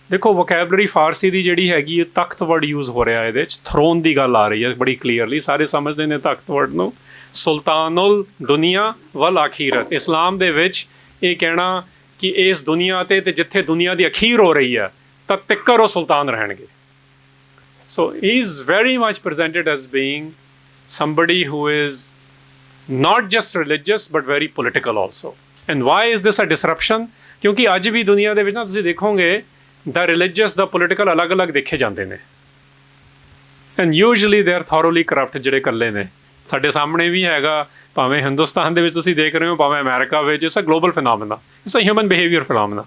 ਦੇਖੋ, ਵੋਕੈਬਲਰੀ ਫਾਰਸੀ ਦੀ ਜਿਹੜੀ ਹੈਗੀ ਹੈ, ਤਖਤ ਵਰਡ ਯੂਜ਼ ਹੋ ਰਿਹਾ ਇਹਦੇ 'ਚ, ਥਰੋਨ ਦੀ ਗੱਲ ਆ ਰਹੀ ਹੈ ਬੜੀ ਕਲੀਅਰਲੀ, ਸਾਰੇ ਸਮਝਦੇ ਨੇ ਤਖਤ ਵਰਡ ਨੂੰ। ਸੁਲਤਾਨ ਉਲ ਦੁਨੀਆ ਵਲ ਆਖੀਰਤ, ਇਸਲਾਮ ਦੇ ਵਿੱਚ ਇਹ ਕਹਿਣਾ ਕਿ ਇਸ ਦੁਨੀਆ 'ਤੇ ਜਿੱਥੇ ਦੁਨੀਆ ਦੀ ਅਖੀਰ ਹੋ ਰਹੀ ਹੈ ਤਾਂ ਤਿੱਕਰ ਉਹ ਸੁਲਤਾਨ ਰਹਿਣਗੇ। So he is very much presented as being somebody who is not just religious but very political also. And why is this a disruption? ਕਿਉਂਕਿ ਅੱਜ ਵੀ ਦੁਨੀਆ ਦੇ ਵਿੱਚ ਨਾ ਤੁਸੀਂ ਦੇਖੋਗੇ the religious the political ਅਲੱਗ-ਅਲੱਗ ਦੇਖੇ ਜਾਂਦੇ ਨੇ, and usually they are thoroughly corrupt ਜਿਹੜੇ ਇਕੱਲੇ ਨੇ। ਸਾਡੇ ਸਾਹਮਣੇ ਵੀ ਹੈਗਾ, ਭਾਵੇਂ ਹਿੰਦੁਸਤਾਨ ਦੇ ਵਿੱਚ ਤੁਸੀਂ ਦੇਖ ਰਹੇ ਹੋ, ਭਾਵੇਂ ਅਮਰੀਕਾ ਵਿੱਚ, it's a global phenomena, it's a human behaviour phenomena.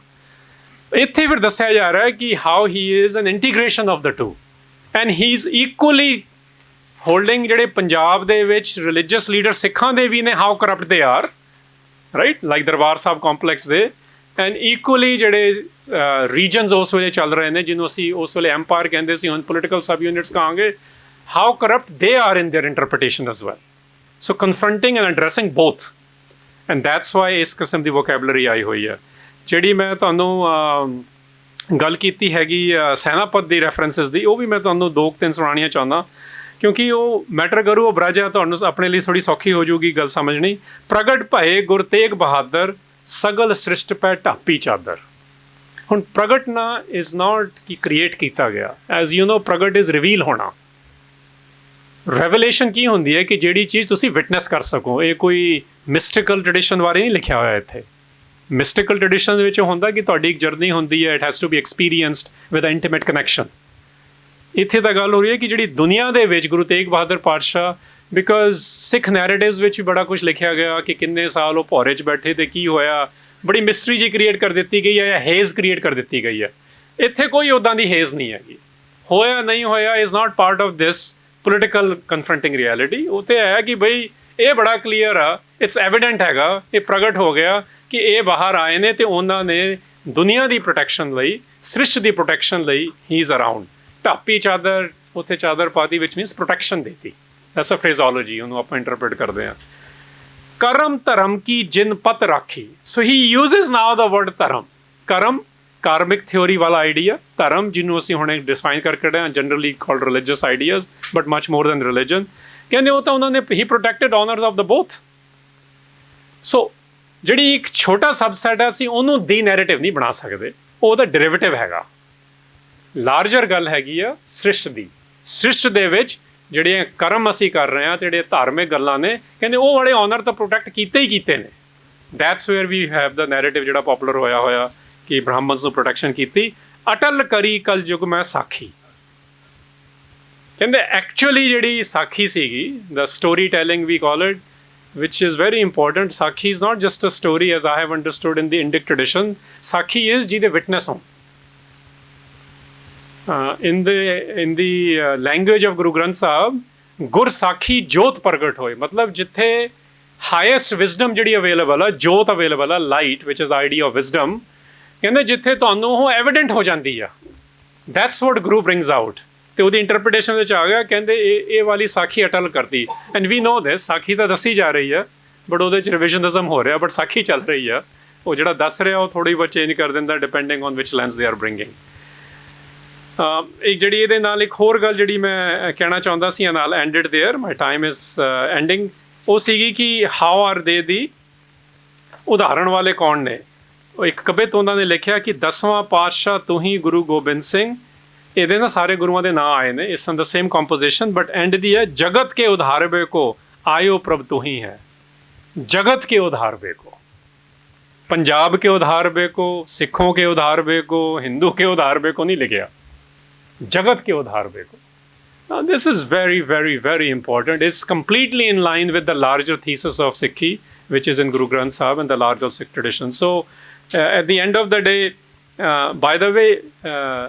ਇੱਥੇ ਫਿਰ ਦੱਸਿਆ ਜਾ ਰਿਹਾ ਹੈ ਕਿ how he is an integration of the two, and he is equally holding ਜਿਹੜੇ ਪੰਜਾਬ ਦੇ ਵਿੱਚ ਰਿਲੀਜੀਅਸ ਲੀਡਰ ਸਿੱਖਾਂ ਦੇ ਵੀ ਨੇ, how corrupt they are, right, like Darbar Sahib complex ਦੇ, ਐਂਡ ਇਕੁਅਲੀ ਜਿਹੜੇ ਰੀਜਨਸ ਉਸ ਵੇਲੇ ਚੱਲ ਰਹੇ ਨੇ, ਜਿਹਨੂੰ ਅਸੀਂ ਉਸ ਵੇਲੇ ਐਮਪਾਇਰ ਕਹਿੰਦੇ ਸੀ, ਹੁਣ ਪੋਲੀਟੀਕਲ ਸਬ ਯੂਨਿਟਸ ਕਹਾਂਗੇ, how corrupt they are in their interpretation as well. So confronting and addressing both, and that's why ਇਸ ਕਿਸਮ ਦੀ ਵੋਕੈਬਲਰੀ ਆਈ ਹੋਈ ਹੈ। ਜਿਹੜੀ ਮੈਂ ਤੁਹਾਨੂੰ ਗੱਲ ਕੀਤੀ ਹੈਗੀ ਸੈਨਾਪਤ ਦੀ ਰੈਫਰੈਂਸਿਸ ਦੀ, ਉਹ ਵੀ ਮੈਂ ਤੁਹਾਨੂੰ 2-3 ਸੁਣਾਉਣੀਆਂ ਚਾਹੁੰਦਾ, ਕਿਉਂਕਿ ਉਹ ਮੈਟਰ ਕਰੂ, ਉਹ ਬਰਾਜਾ ਤੁਹਾਨੂੰ ਆਪਣੇ ਲਈ ਥੋੜ੍ਹੀ ਸੌਖੀ ਹੋ ਜਾਊਗੀ ਗੱਲ ਸਮਝਣੀ। ਪ੍ਰਗਟ ਭਏ ਗੁਰ ਤੇਗ ਬਹਾਦਰ, ਸਗਲ ਸ੍ਰਿਸ਼ਟ ਪੈ ਢਾਪੀ ਚਾਦਰ। ਹੁਣ ਪ੍ਰਗਟ ਨਾ ਇਜ਼ ਨਾਟ ਕਿ ਕ੍ਰੀਏਟ ਕੀਤਾ ਗਿਆ, ਐਜ਼ ਯੂ ਨੋ ਪ੍ਰਗਟ ਇਜ਼ ਰਿਵੀਲ ਹੋਣਾ। ਰੈਵਲੇਸ਼ਨ ਕੀ ਹੁੰਦੀ ਹੈ ਕਿ ਜਿਹੜੀ ਚੀਜ਼ ਤੁਸੀਂ ਵਿਟਨੈਸ ਕਰ ਸਕੋ। ਇਹ ਕੋਈ ਮਿਸਟੀਕਲ ਟ੍ਰੈਡੀਸ਼ਨ ਬਾਰੇ ਨਹੀਂ ਲਿਖਿਆ ਹੋਇਆ ਇੱਥੇ। ਮਿਸਟੀਕਲ ਟ੍ਰੈਡੀਸ਼ਨ ਦੇ ਵਿੱਚ ਹੁੰਦਾ ਕਿ ਤੁਹਾਡੀ ਇੱਕ ਜਰਨੀ ਹੁੰਦੀ ਹੈ, it has to be experienced with a intimate connection. ਇੱਥੇ ਤਾਂ ਗੱਲ ਹੋ ਰਹੀ ਹੈ ਕਿ ਜਿਹੜੀ ਦੁਨੀਆ ਦੇ ਵਿੱਚ ਗੁਰੂ ਤੇਗ ਬਹਾਦਰ ਪਾਤਸ਼ਾਹ, ਬਿਕੋਜ਼ ਸਿੱਖ ਨੈਰੇਟਿਵਸ ਵਿੱਚ ਵੀ ਬੜਾ ਕੁਛ ਲਿਖਿਆ ਗਿਆ ਕਿ ਕਿੰਨੇ ਸਾਲ ਉਹ ਭੌਰੇ 'ਚ ਬੈਠੇ ਤੇ ਕੀ ਹੋਇਆ, ਬੜੀ ਮਿਸਟਰੀ ਜੀ ਕ੍ਰੀਏਟ ਕਰ ਦਿੱਤੀ ਗਈ ਹੈ, ਜਾਂ ਹੇਜ਼ ਕ੍ਰੀਏਟ ਕਰ ਦਿੱਤੀ ਗਈ ਹੈ। ਇੱਥੇ ਕੋਈ ਉੱਦਾਂ ਦੀ ਹੇਜ਼ ਨਹੀਂ ਹੈਗੀ। ਹੋਇਆ ਨਹੀਂ ਹੋਇਆ is not part of this political confronting reality. ਉਹ ਤਾਂ ਹੈ ਕਿ ਬਈ ਇਹ ਬੜਾ ਕਲੀਅਰ ਆ, ਇਟਸ ਐਵੀਡੈਂਟ ਹੈਗਾ, ਇਹ ਪ੍ਰਗਟ ਹੋ ਗਿਆ ਕਿ ਇਹ ਬਾਹਰ ਆਏ ਨੇ ਅਤੇ ਉਹਨਾਂ ਨੇ ਦੁਨੀਆ ਦੀ ਪ੍ਰੋਟੈਕਸ਼ਨ ਲਈ, ਸ੍ਰਿਸ਼ਟ ਦੀ ਪ੍ਰੋਟੈਕਸ਼ਨ ਲਈ ਹੀ ਇਜ਼ ਅਰਾਊਂਡ। ਢਾਪੀ ਚਾਦਰ, ਉੱਥੇ ਚਾਦਰ ਪਾਤੀ ਵਿੱਚ ਮੀਨਸ ਪ੍ਰੋਟੈਕਸ਼ਨ ਦੇਤੀ, ਐਸ ਅ ਫਰੇਜ਼ੋਲੋਜੀ, ਉਹਨੂੰ ਆਪਾਂ ਇੰਟਰਪ੍ਰੀਟ ਕਰਦੇ ਹਾਂ। ਕਰਮ ਧਰਮ ਕੀ ਜਿਨ ਪਤ ਰਾਖੀ, ਸੋ ਹੀ ਯੂਜ਼ਿਜ਼ ਨਾਓ ਦਾ ਵਰਡ ਧਰਮ। ਕਰਮ ਕਾਰਮਿਕ ਥਿਓਰੀ ਵਾਲਾ ਆਈਡੀਆ, ਧਰਮ ਜਿਹਨੂੰ ਅਸੀਂ ਹੁਣੇ ਡਿਫਾਈਨ ਕਰਕੇ ਰਹੇ ਹਾਂ, generally called religious ideas but much more than religion. ਕਹਿੰਦੇ ਉਹ ਤਾਂ ਉਹਨਾਂ ਨੇ ਹੀ ਪ੍ਰੋਟੈਕਟਡ ਆਨਰਸ ਆਫ ਦ ਬੋਥ। ਸੋ ਜਿਹੜੀ ਇੱਕ ਛੋਟਾ ਸਬਸੈਟ ਹੈ, ਅਸੀਂ ਉਹਨੂੰ ਦੀ ਨੈਰੇਟਿਵ ਨਹੀਂ ਬਣਾ ਸਕਦੇ, ਉਹ ਉਹਦਾ ਡੈਰੀਵੇਟਿਵ ਹੈਗਾ। ਲਾਰਜਰ ਗੱਲ ਹੈਗੀ ਆ ਸ੍ਰਿਸ਼ਟ ਦੀ। ਸ੍ਰਿਸ਼ਟ ਦੇ ਵਿੱਚ ਜਿਹੜੇ ਕਰਮ ਅਸੀਂ ਕਰ ਰਹੇ ਹਾਂ, ਜਿਹੜੇ ਧਾਰਮਿਕ ਗੱਲਾਂ ਨੇ, ਕਹਿੰਦੇ ਉਹ ਵਾਲੇ ਆਨਰ ਤਾਂ ਪ੍ਰੋਟੈਕਟ ਕੀਤੇ ਹੀ ਕੀਤੇ ਨੇ। That's where we have the narrative ਜਿਹੜਾ ਪੋਪੂਲਰ ਹੋਇਆ ਕਿ ਬ੍ਰਾਹਮਣਸ ਨੂੰ ਪ੍ਰੋਟੈਕਸ਼ਨ ਕੀਤੀ। ਅਟਲ ਕਰੀ ਕਲ ਯੁਗ ਮੈਂ ਸਾਖੀ, ਕਹਿੰਦੇ ਐਕਚੁਅਲੀ ਜਿਹੜੀ ਸਾਖੀ ਸੀਗੀ, the story telling we call it, which is very important. Sakhi is not just a story as I have understood in the Indic tradition. Sakhi is ਜਿਹਦੇ witness ਹੋਣ। in the language of Guru Granth Sahib, ਗੁਰ ਸਾਖੀ ਜੋਤ ਪ੍ਰਗਟ ਹੋਏ, ਮਤਲਬ ਜਿੱਥੇ highest wisdom ਜਿਹੜੀ ਅਵੇਲੇਬਲ ਆ, ਜੋਤ ਅਵੇਲੇਬਲ ਆ, light which is idea of wisdom, ਕਹਿੰਦੇ ਜਿੱਥੇ ਤੁਹਾਨੂੰ ਉਹ ਐਵੀਡੈਂਟ ਹੋ ਜਾਂਦੀ ਆ, that's what Guru brings out. ਅਤੇ ਉਹਦੀ ਇੰਟਰਪ੍ਰੀਟੇਸ਼ਨ ਵਿੱਚ ਆ ਗਿਆ, ਕਹਿੰਦੇ ਇਹ ਵਾਲੀ ਸਾਖੀ ਅਟਲ ਕਰਤੀ। ਐਂਡ ਵੀ ਨੋ ਦਿਸ, ਸਾਖੀ ਤਾਂ ਦੱਸੀ ਜਾ ਰਹੀ ਆ ਬਟ ਉਹਦੇ 'ਚ ਰਿਵਿਜ਼ਨਿਜ਼ਮ ਹੋ ਰਿਹਾ, ਬਟ ਸਾਖੀ ਚੱਲ ਰਹੀ ਆ। ਉਹ ਜਿਹੜਾ ਦੱਸ ਰਿਹਾ ਉਹ ਥੋੜ੍ਹੀ ਬਹੁਤ ਚੇਂਜ ਕਰ ਦਿੰਦਾ depending on which lens they are bringing. ਇੱਕ ਜਿਹੜੀ ਇਹਦੇ ਨਾਲ ਇੱਕ ਹੋਰ ਗੱਲ ਜਿਹੜੀ ਮੈਂ ਕਹਿਣਾ ਚਾਹੁੰਦਾ ਸੀ, ਨਾਲ ended there, my time is ending, ਉਹ ਸੀਗੀ ਕਿ ਹਾਊ ਆਰ ਦੇ ਦੀ ਉਦਾਹਰਣ ਵਾਲੇ ਕੌਣ ਨੇ। ਉਹ ਇੱਕ ਕਵਿਤ ਉਹਨਾਂ ਨੇ ਲਿਖਿਆ ਕਿ 10ਵਾਂ ਪਾਤਸ਼ਾਹ ਤੂੰ ਹੀ ਗੁਰੂ ਗੋਬਿੰਦ ਸਿੰਘ। ਇਹਦੇ ਨਾ ਸਾਰੇ ਗੁਰੂਆਂ ਦੇ ਨਾਂ ਆਏ ਨੇ, ਇਸ the same composition, but end ਦੀ ਹੈ ਜਗਤ ਕੇ ਉਧਾਰ ਬੇਕੋ ਆਇਓ ਪ੍ਰਭ ਤੂੰ ਹੀ ਹੈ। जगत के उद्धार बेको, पंजाब के उद्धार बेको, सिखों के उद्धार बेको, हिंदू के उद्धार बेको नहीं लिखा, जगत के उद्धार Beko. Now this is very, very, very important. It's completely in line with the larger thesis of Sikhi, which is in Guru Granth Sahib and the larger Sikh tradition. So at the end of the day, by the way,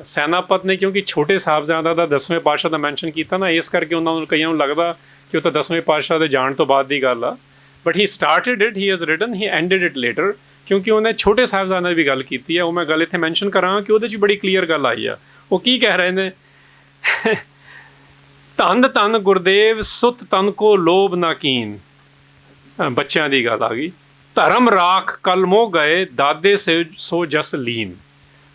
ਸੈਨਾਪਤ ਨੇ ਕਿਉਂਕਿ ਛੋਟੇ ਸਾਹਿਬਜ਼ਾਦਾ ਦਾ 10ਵੇਂ ਪਾਤਸ਼ਾਹ ਦਾ mention ਕੀਤਾ ਨਾ, ਇਸ ਕਰਕੇ ਉਹਨਾਂ ਨੂੰ ਕਈਆਂ ਨੂੰ ਲੱਗਦਾ ਕਿ ਉਹ ਤਾਂ 10ਵੇਂ ਪਾਤਸ਼ਾਹ ਦੇ ਜਾਣ ਤੋਂ ਬਾਅਦ ਦੀ ਗੱਲ ਆ. But he started it, he has written, he ended it later, ਕਿਉਂਕਿ ਉਹਨੇ ਛੋਟੇ ਸਾਹਿਬਜ਼ਾਦੇ ਦੀ ਵੀ ਗੱਲ ਕੀਤੀ ਹੈ. ਉਹ ਮੈਂ ਗੱਲ ਇੱਥੇ ਮੈਂਸ਼ਨ ਕਰਾਂਗਾ ਕਿ ਉਹਦੇ 'ਚ ਬੜੀ ਕਲੀਅਰ ਗੱਲ ਆਈ ਆ. ਉਹ ਕੀ ਕਹਿ ਰਹੇ ਨੇ, ਧੰਨ ਧੰਨ ਗੁਰਦੇਵ ਸੁਤ ਤਨ ਕੋ ਲੋਭ ਨਾ ਕੀਨ. ਬੱਚਿਆਂ ਦੀ ਗੱਲ ਆ ਗਈ. ਧਰਮ ਰਾਖ ਕਲ ਮੋਹ ਗਏ ਦਾਦੇ ਸੇ ਸੋ ਜਸ ਲੀਨ.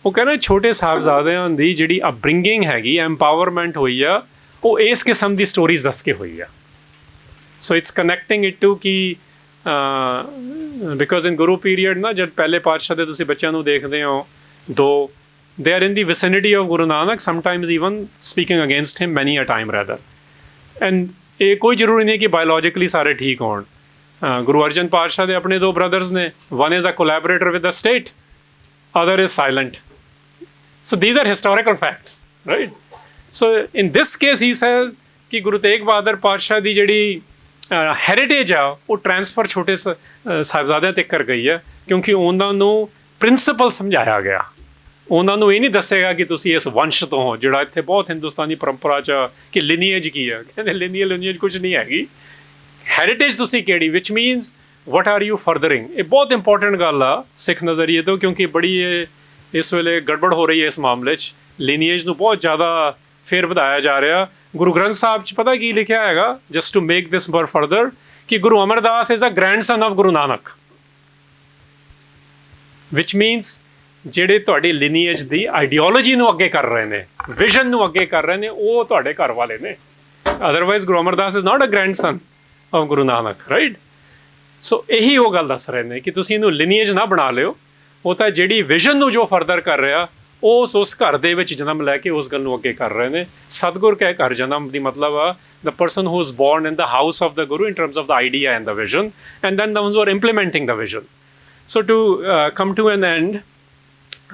ਉਹ ਕਹਿੰਦੇ ਛੋਟੇ ਸਾਹਿਬਜ਼ਾਦਿਆਂ ਦੀ ਜਿਹੜੀ ਅਪਬ੍ਰਿੰਗਿੰਗ ਹੈਗੀ, ਐਮਪਾਵਰਮੈਂਟ ਹੋਈ ਆ, ਉਹ ਇਸ ਕਿਸਮ ਦੀ ਸਟੋਰੀਜ਼ ਦੱਸ ਕੇ ਹੋਈ ਆ. So it's connecting it to ਕਿ ਬਿਕੋਜ਼ ਇਨ ਗੁਰੂ ਪੀਰੀਅਡ ਨਾ ਜਦ ਪਹਿਲੇ ਪਾਤਸ਼ਾਹ ਦੇ ਤੁਸੀਂ ਬੱਚਿਆਂ ਨੂੰ ਦੇਖਦੇ ਹੋ ਦੋ they are in the vicinity of Guru Nanak, sometimes even speaking against him many a time rather. And ਇਹ ਕੋਈ ਜ਼ਰੂਰੀ ਨਹੀਂ ਕਿ ਬਾਇਓਲੋਜਿਕਲੀ ਸਾਰੇ ਠੀਕ ਹੋਣ. ਗੁਰੂ ਅਰਜਨ ਪਾਤਸ਼ਾਹ ਦੇ ਆਪਣੇ ਦੋ ਬ੍ਰਦਰਸ ਨੇ, one is a collaborator with the state, other is silent. So these are historical facts, right? So in this case he says ਕਿ ਗੁਰੂ ਤੇਗ ਬਹਾਦਰ ਪਾਤਸ਼ਾਹ ਦੀ ਜਿਹੜੀ ਹੈਰੀਟੇਜ ਆ ਉਹ ਟ੍ਰਾਂਸਫਰ ਛੋਟੇ ਸਾਹਿਬਜ਼ਾਦਿਆਂ ਤੱਕ ਕਰ ਗਈ ਹੈ, ਕਿਉਂਕਿ ਉਹਨਾਂ ਨੂੰ ਪ੍ਰਿੰਸੀਪਲ ਸਮਝਾਇਆ ਗਿਆ. ਉਹਨਾਂ ਨੂੰ ਇਹ ਨਹੀਂ ਦੱਸੇਗਾ ਕਿ ਤੁਸੀਂ ਇਸ ਵੰਸ਼ ਤੋਂ ਹੋ, ਜਿਹੜਾ ਇੱਥੇ ਬਹੁਤ ਹਿੰਦੁਸਤਾਨੀ ਪਰੰਪਰਾ 'ਚ ਕਿ ਲਿਨੀਏਜ ਕੀ ਆ, ਕਹਿੰਦੇ ਲਿਨੀਏਜ ਕੁਝ ਨਹੀਂ ਹੈਗੀ. ਹੈਰੀਟੇਜ ਤੁਸੀਂ ਕਿਹੜੀ, ਵਿਚ ਮੀਨਸ ਵਟ ਆਰ ਯੂ ਫਰਦਰਿੰਗ. ਇਹ ਬਹੁਤ ਇੰਪੋਰਟੈਂਟ ਗੱਲ ਆ ਸਿੱਖ ਨਜ਼ਰੀਏ ਤੋਂ, ਕਿਉਂਕਿ ਬੜੀ ਇਸ ਵੇਲੇ ਗੜਬੜ ਹੋ ਰਹੀ ਹੈ ਇਸ ਮਾਮਲੇ 'ਚ. ਲਿਨੀਏਜ ਨੂੰ ਬਹੁਤ ਜ਼ਿਆਦਾ ਫੇਰ ਵਧਾਇਆ ਜਾ ਰਿਹਾ. ਗੁਰੂ ਗ੍ਰੰਥ ਸਾਹਿਬ 'ਚ ਪਤਾ ਕੀ ਲਿਖਿਆ ਹੈਗਾ, just to make this more further, ਕਿ Guru Amardas is a grandson of Guru Nanak, which means ਜਿਹੜੇ ਤੁਹਾਡੀ ਲਿਨੀਏਜ ਦੀ ਆਈਡੀਓਲੋਜੀ ਨੂੰ ਅੱਗੇ ਕਰ ਰਹੇ ਨੇ, ਵਿਜ਼ਨ ਨੂੰ ਅੱਗੇ ਕਰ ਰਹੇ ਨੇ, ਉਹ ਤੁਹਾਡੇ ਘਰ ਵਾਲੇ ਨੇ. Otherwise Guru Amardas is not a grandson of Guru Nanak, right? So ਇਹੀ ਉਹ ਗੱਲ ਦੱਸ ਰਹੇ ਨੇ ਕਿ ਤੁਸੀਂ ਇਹਨੂੰ ਲਿਨੀਏਜ ਨਾ ਬਣਾ ਲਿਓ. ਉਹ ਤਾਂ ਜਿਹੜੀ ਵਿਜ਼ਨ ਨੂੰ ਜੋ ਫਰਦਰ ਕਰ ਰਿਹਾ, ਉਸ ਘਰ ਦੇ ਵਿੱਚ ਜਨਮ ਲੈ ਕੇ ਉਸ ਗੱਲ ਨੂੰ ਅੱਗੇ ਕਰ ਰਹੇ ਨੇ. ਸਤਿਗੁਰ ਕਹਿ ਘਰ ਜਨਮ ਦੀ ਮਤਲਬ ਆ the person who is born in the house of the Guru in terms of the idea and the vision, and then the ones who are implementing the vision. So to come to an end,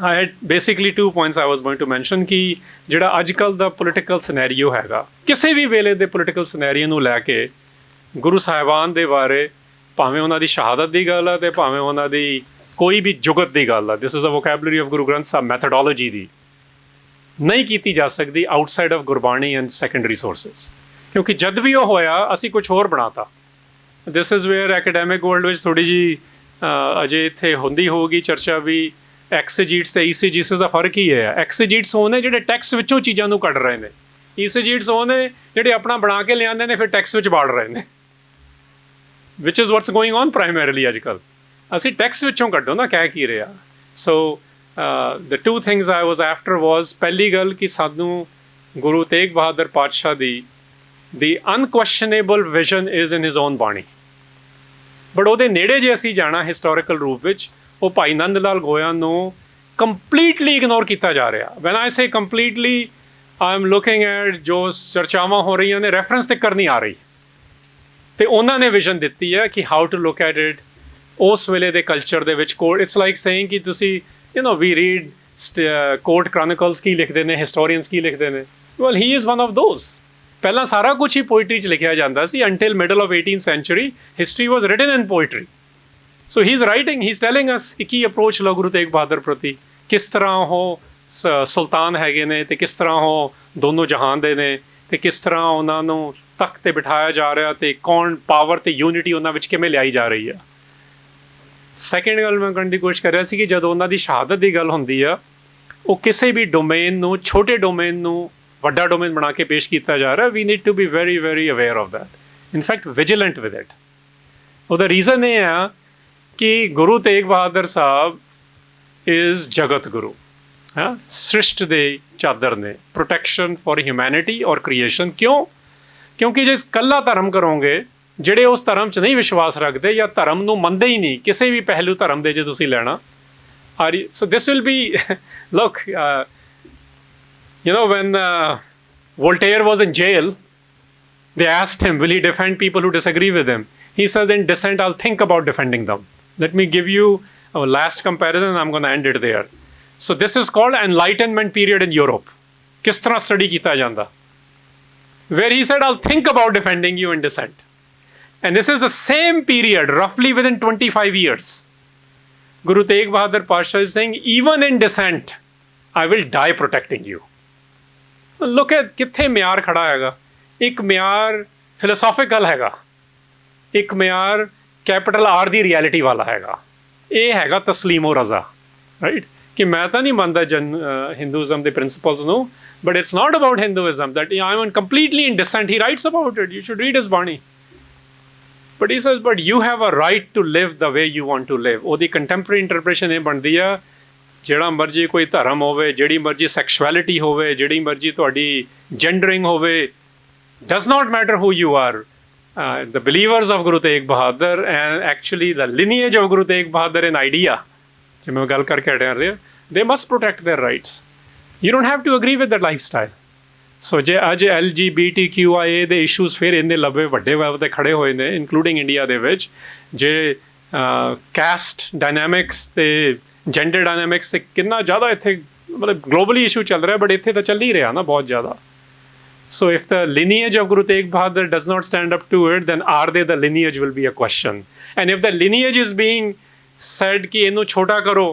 I had basically 2 points I was going to mention ਕਿ ਜਿਹੜਾ ਅੱਜ ਕੱਲ੍ਹ ਦਾ political scenario ਹੈਗਾ, ਕਿਸੇ ਵੀ ਵੇਲੇ ਦੇ political scenario ਨੂੰ ਲੈ ਕੇ ਗੁਰੂ ਸਾਹਿਬਾਨ ਦੇ ਬਾਰੇ, ਭਾਵੇਂ ਉਹਨਾਂ ਦੀ ਸ਼ਹਾਦਤ ਦੀ ਗੱਲ ਆ ਅਤੇ ਭਾਵੇਂ ਉਹਨਾਂ ਦੀ ਕੋਈ ਵੀ ਜੁਗਤ ਦੀ ਗੱਲ ਆ, this is a vocabulary of Guru Granth Sahib methodology ਦੀ, ਨਹੀਂ ਕੀਤੀ ਜਾ ਸਕਦੀ outside of Gurbani and secondary sources. ਕਿਉਂਕਿ ਜਦ ਵੀ ਉਹ ਹੋਇਆ ਅਸੀਂ ਕੁਛ ਹੋਰ ਬਣਾਤਾ. This is where academic world ਵਿੱਚ ਥੋੜ੍ਹੀ ਜਿਹੀ ਅਜੇ ਇੱਥੇ ਹੁੰਦੀ ਹੋਊਗੀ ਚਰਚਾ ਵੀ ਐਕਸੀਜੀਟਸ ਅਤੇ ਈਸੀਜੀਸਿਸ ਦਾ ਫਰਕ ਹੀ ਹੈ. ਐਕਸੀਜੀਟਸ ਉਹ ਨੇ ਜਿਹੜੇ ਟੈਕਸਟ ਵਿੱਚੋਂ ਚੀਜ਼ਾਂ ਨੂੰ ਕੱਢ ਰਹੇ ਨੇ, ਈਸੀਜੀਟਸ ਉਹ ਨੇ ਜਿਹੜੇ ਆਪਣਾ ਬਣਾ ਕੇ ਲਿਆਉਂਦੇ ਨੇ ਫਿਰ ਟੈਕਸਟ ਵਿੱਚ ਬਾੜ ਰਹੇ ਨੇ, ਵਿਚ ਇਜ਼ ਵਾਟਸ ਗੋਇੰਗ ਔਨ ਪ੍ਰਾਈਮਰੀਲੀ ਅੱਜ ਕੱਲ੍ਹ. ਅਸੀਂ ਟੈਕਸਟ ਵਿੱਚੋਂ ਕੱਢੋ ਨਾ ਕਹਿ ਕੀ ਰਿਹਾ. So the two things I was after was, ਪਹਿਲੀ ਗੱਲ ਕਿ ਸਾਨੂੰ ਗੁਰੂ ਤੇਗ ਬਹਾਦਰ ਪਾਤਸ਼ਾਹ ਦੀ ਦੀ unquestionable vision is in his own bani, but ਉਹਦੇ ਨੇੜੇ ਜੇ ਅਸੀਂ ਜਾਣਾ ਹਿਸਟੋਰੀਕਲ ਰੂਪ ਵਿੱਚ, ਉਹ ਭਾਈ ਨੰਦ ਲਾਲ ਗੋਇਆ ਨੂੰ ਕੰਪਲੀਟਲੀ ਇਗਨੋਰ ਕੀਤਾ ਜਾ ਰਿਹਾ. Van I say completely, I am looking at ਜੋ ਚਰਚਾਵਾਂ ਹੋ ਰਹੀਆਂ ਨੇ, ਰੈਫਰੈਂਸ ਤੱਕ ਕਰਨੀ ਆ ਰਹੀ, ਅਤੇ ਉਹਨਾਂ ਨੇ ਵਿਜ਼ਨ ਦਿੱਤੀ ਹੈ ਕਿ how to look at it ਉਸ ਵੇਲੇ ਦੇ ਕਲਚਰ ਦੇ ਵਿੱਚ. ਕੋਰਟ ਇਟਸ ਲਾਈਕ ਸੇਇੰਗ ਕਿ ਤੁਸੀਂ ਵੀ ਰੀਡ ਕੋਰਟ ਕ੍ਰੋਨਿਕਲਸ ਕੀ ਲਿਖਦੇ ਨੇ, ਹਿਸਟੋਰੀਅਨਸ ਕੀ ਲਿਖਦੇ ਨੇ. Well he is one of those. ਪਹਿਲਾਂ ਸਾਰਾ ਕੁਛ ਹੀ ਪੋਇਟਰੀ 'ਚ ਲਿਖਿਆ ਜਾਂਦਾ ਸੀ. Until middle of 18th century history was written in poetry. So he is writing, he is telling us ਕਿ ਕੀ ਅਪਰੋਚ ਲਓ ਗੁਰੂ ਤੇਗ ਬਹਾਦਰ ਪ੍ਰਤੀ, ਕਿਸ ਤਰ੍ਹਾਂ ਉਹ ਸੁਲਤਾਨ ਹੈਗੇ ਨੇ ਅਤੇ ਕਿਸ ਤਰ੍ਹਾਂ ਉਹ ਦੋਨੋਂ ਜਹਾਨ ਦੇ ਨੇ, ਅਤੇ ਕਿਸ ਤਰ੍ਹਾਂ ਉਹਨਾਂ ਨੂੰ ਤਖ਼ਤ 'ਤੇ ਬਿਠਾਇਆ ਜਾ ਰਿਹਾ, ਅਤੇ ਕੌਣ ਪਾਵਰ ਅਤੇ ਯੂਨਿਟੀ ਉਹਨਾਂ ਵਿੱਚ ਕਿਵੇਂ ਲਿਆਈ ਜਾ ਰਹੀ ਆ. ਸੈਕਿੰਡ ਗੱਲ ਮੈਂ ਕਰਨ ਦੀ ਕੋਸ਼ਿਸ਼ ਕਰ ਰਿਹਾ ਸੀ ਕਿ ਜਦੋਂ ਉਹਨਾਂ ਦੀ ਸ਼ਹਾਦਤ ਦੀ ਗੱਲ ਹੁੰਦੀ ਆ, ਉਹ ਕਿਸੇ ਵੀ ਡੋਮੇਨ ਨੂੰ, ਛੋਟੇ ਡੋਮੇਨ ਨੂੰ ਵੱਡਾ ਡੋਮੇਨ ਬਣਾ ਕੇ ਪੇਸ਼ ਕੀਤਾ ਜਾ ਰਿਹਾ. We need to be very very aware of that, in fact vigilant with it. ਉਹਦਾ ਰੀਜ਼ਨ ਇਹ ਆ ਕਿ ਗੁਰੂ ਤੇਗ ਬਹਾਦਰ ਸਾਹਿਬ ਇਜ਼ ਜਗਤ ਗੁਰੂ, ਹਾਂ, ਸ੍ਰਿਸ਼ਟ ਦੇ ਚਾਦਰ ਨੇ, protection for humanity or creation. ਕਿਉਂ? ਕਿਉਂਕਿ ਜੇ ਇਕੱਲਾ ਧਰਮ ਕਰੋਗੇ, ਜਿਹੜੇ ਉਸ ਧਰਮ 'ਚ ਨਹੀਂ ਵਿਸ਼ਵਾਸ ਰੱਖਦੇ ਜਾਂ ਧਰਮ ਨੂੰ ਮੰਨਦੇ ਹੀ ਨਹੀਂ, ਕਿਸੇ ਵੀ ਪਹਿਲੂ ਧਰਮ ਦੇ ਜੇ ਤੁਸੀਂ ਲੈਣਾ, so this will be look, when Voltaire was in jail, they asked him, will he defend people who disagree with him? He says, in dissent, I'll think about defending them. Let me give you a last comparison, I'm going to end it there. So this is called Enlightenment period in Europe. Kis tarah study kita janda? Where he said, I'll think about defending you in dissent. And this is the same period, roughly within 25 years. Guru Tegh Bahadur Pasha is saying, even in dissent, I will die protecting you. Look at ਕਿੱਥੇ ਮਿਆਰ ਖੜਾ ਹੈਗਾ. ਇੱਕ ਮਿਆਰ ਫਿਲੋਸੋਫੀਕਲ ਹੈਗਾ, ਇੱਕ ਮਿਆਰ capital R ਦੀ reality ਵਾਲਾ ਹੈਗਾ. ਇਹ ਹੈਗਾ ਤਸਲੀਮੋ ਰਜ਼ਾ, ਰਾਈਟ? ਕਿ ਮੈਂ ਤਾਂ ਨਹੀਂ ਮੰਨਦਾ ਹਿੰਦੂਇਜ਼ਮ ਦੇ ਪ੍ਰਿੰਸੀਪਲਸ ਨੂੰ, but it's not about Hinduism that I am completely in dissent. He writes about it, you should read his bani. But he says, but you have a right to live the way you want to live. ਉਹਦੀ contemporary interpretation ਇਹ ਬਣਦੀ ਆ, ਜਿਹੜਾ ਮਰਜ਼ੀ ਕੋਈ ਧਰਮ ਹੋਵੇ, ਜਿਹੜੀ ਮਰਜ਼ੀ ਸੈਕਸ਼ੁਅਲਿਟੀ ਹੋਵੇ, ਜਿਹੜੀ ਮਰਜ਼ੀ ਤੁਹਾਡੀ ਜੈਂਡਰਿੰਗ ਹੋਵੇ, does not matter who you are. the believers of Guru Tegh Bahadur and actually the lineage of Guru Tegh Bahadur in idea, ਜਿਵੇਂ ਗੱਲ ਕਰਕੇ ਹਟਿਆ ਰਹੇ, they must protect their rights. You don't have to agree with that lifestyle. ਸੋ ਜੇ ਅੱਜ LGBTQIA ਦੇ issues ਫਿਰ ਇੰਨੇ ਲੰਬੇ ਵੱਡੇ ਤੇ ਖੜੇ ਹੋਏ ਨੇ ਇਨਕਲੂਡਿੰਗ ਇੰਡੀਆ ਦੇ ਵਿੱਚ, ਜੇ ਕਾਸਟ ਡਾਇਨਾਮਿਕਸ ਅਤੇ ਜੈਂਡਰ ਡਾਇਨਾਮਿਕਸ 'ਤੇ ਕਿੰਨਾ ਜ਼ਿਆਦਾ ਇੱਥੇ ਮਤਲਬ ਗਲੋਬਲੀ ਇਸ਼ੂ ਚੱਲ ਰਿਹਾ, ਬਟ ਇੱਥੇ ਤਾਂ ਚੱਲ ਹੀ ਰਿਹਾ ਨਾ ਬਹੁਤ ਜ਼ਿਆਦਾ. So if the lineage of Guru Tegh Bahadur does not stand up to it, then are they the lineage will be a question. And if the lineage is being said कि इन्हों छोटा करो,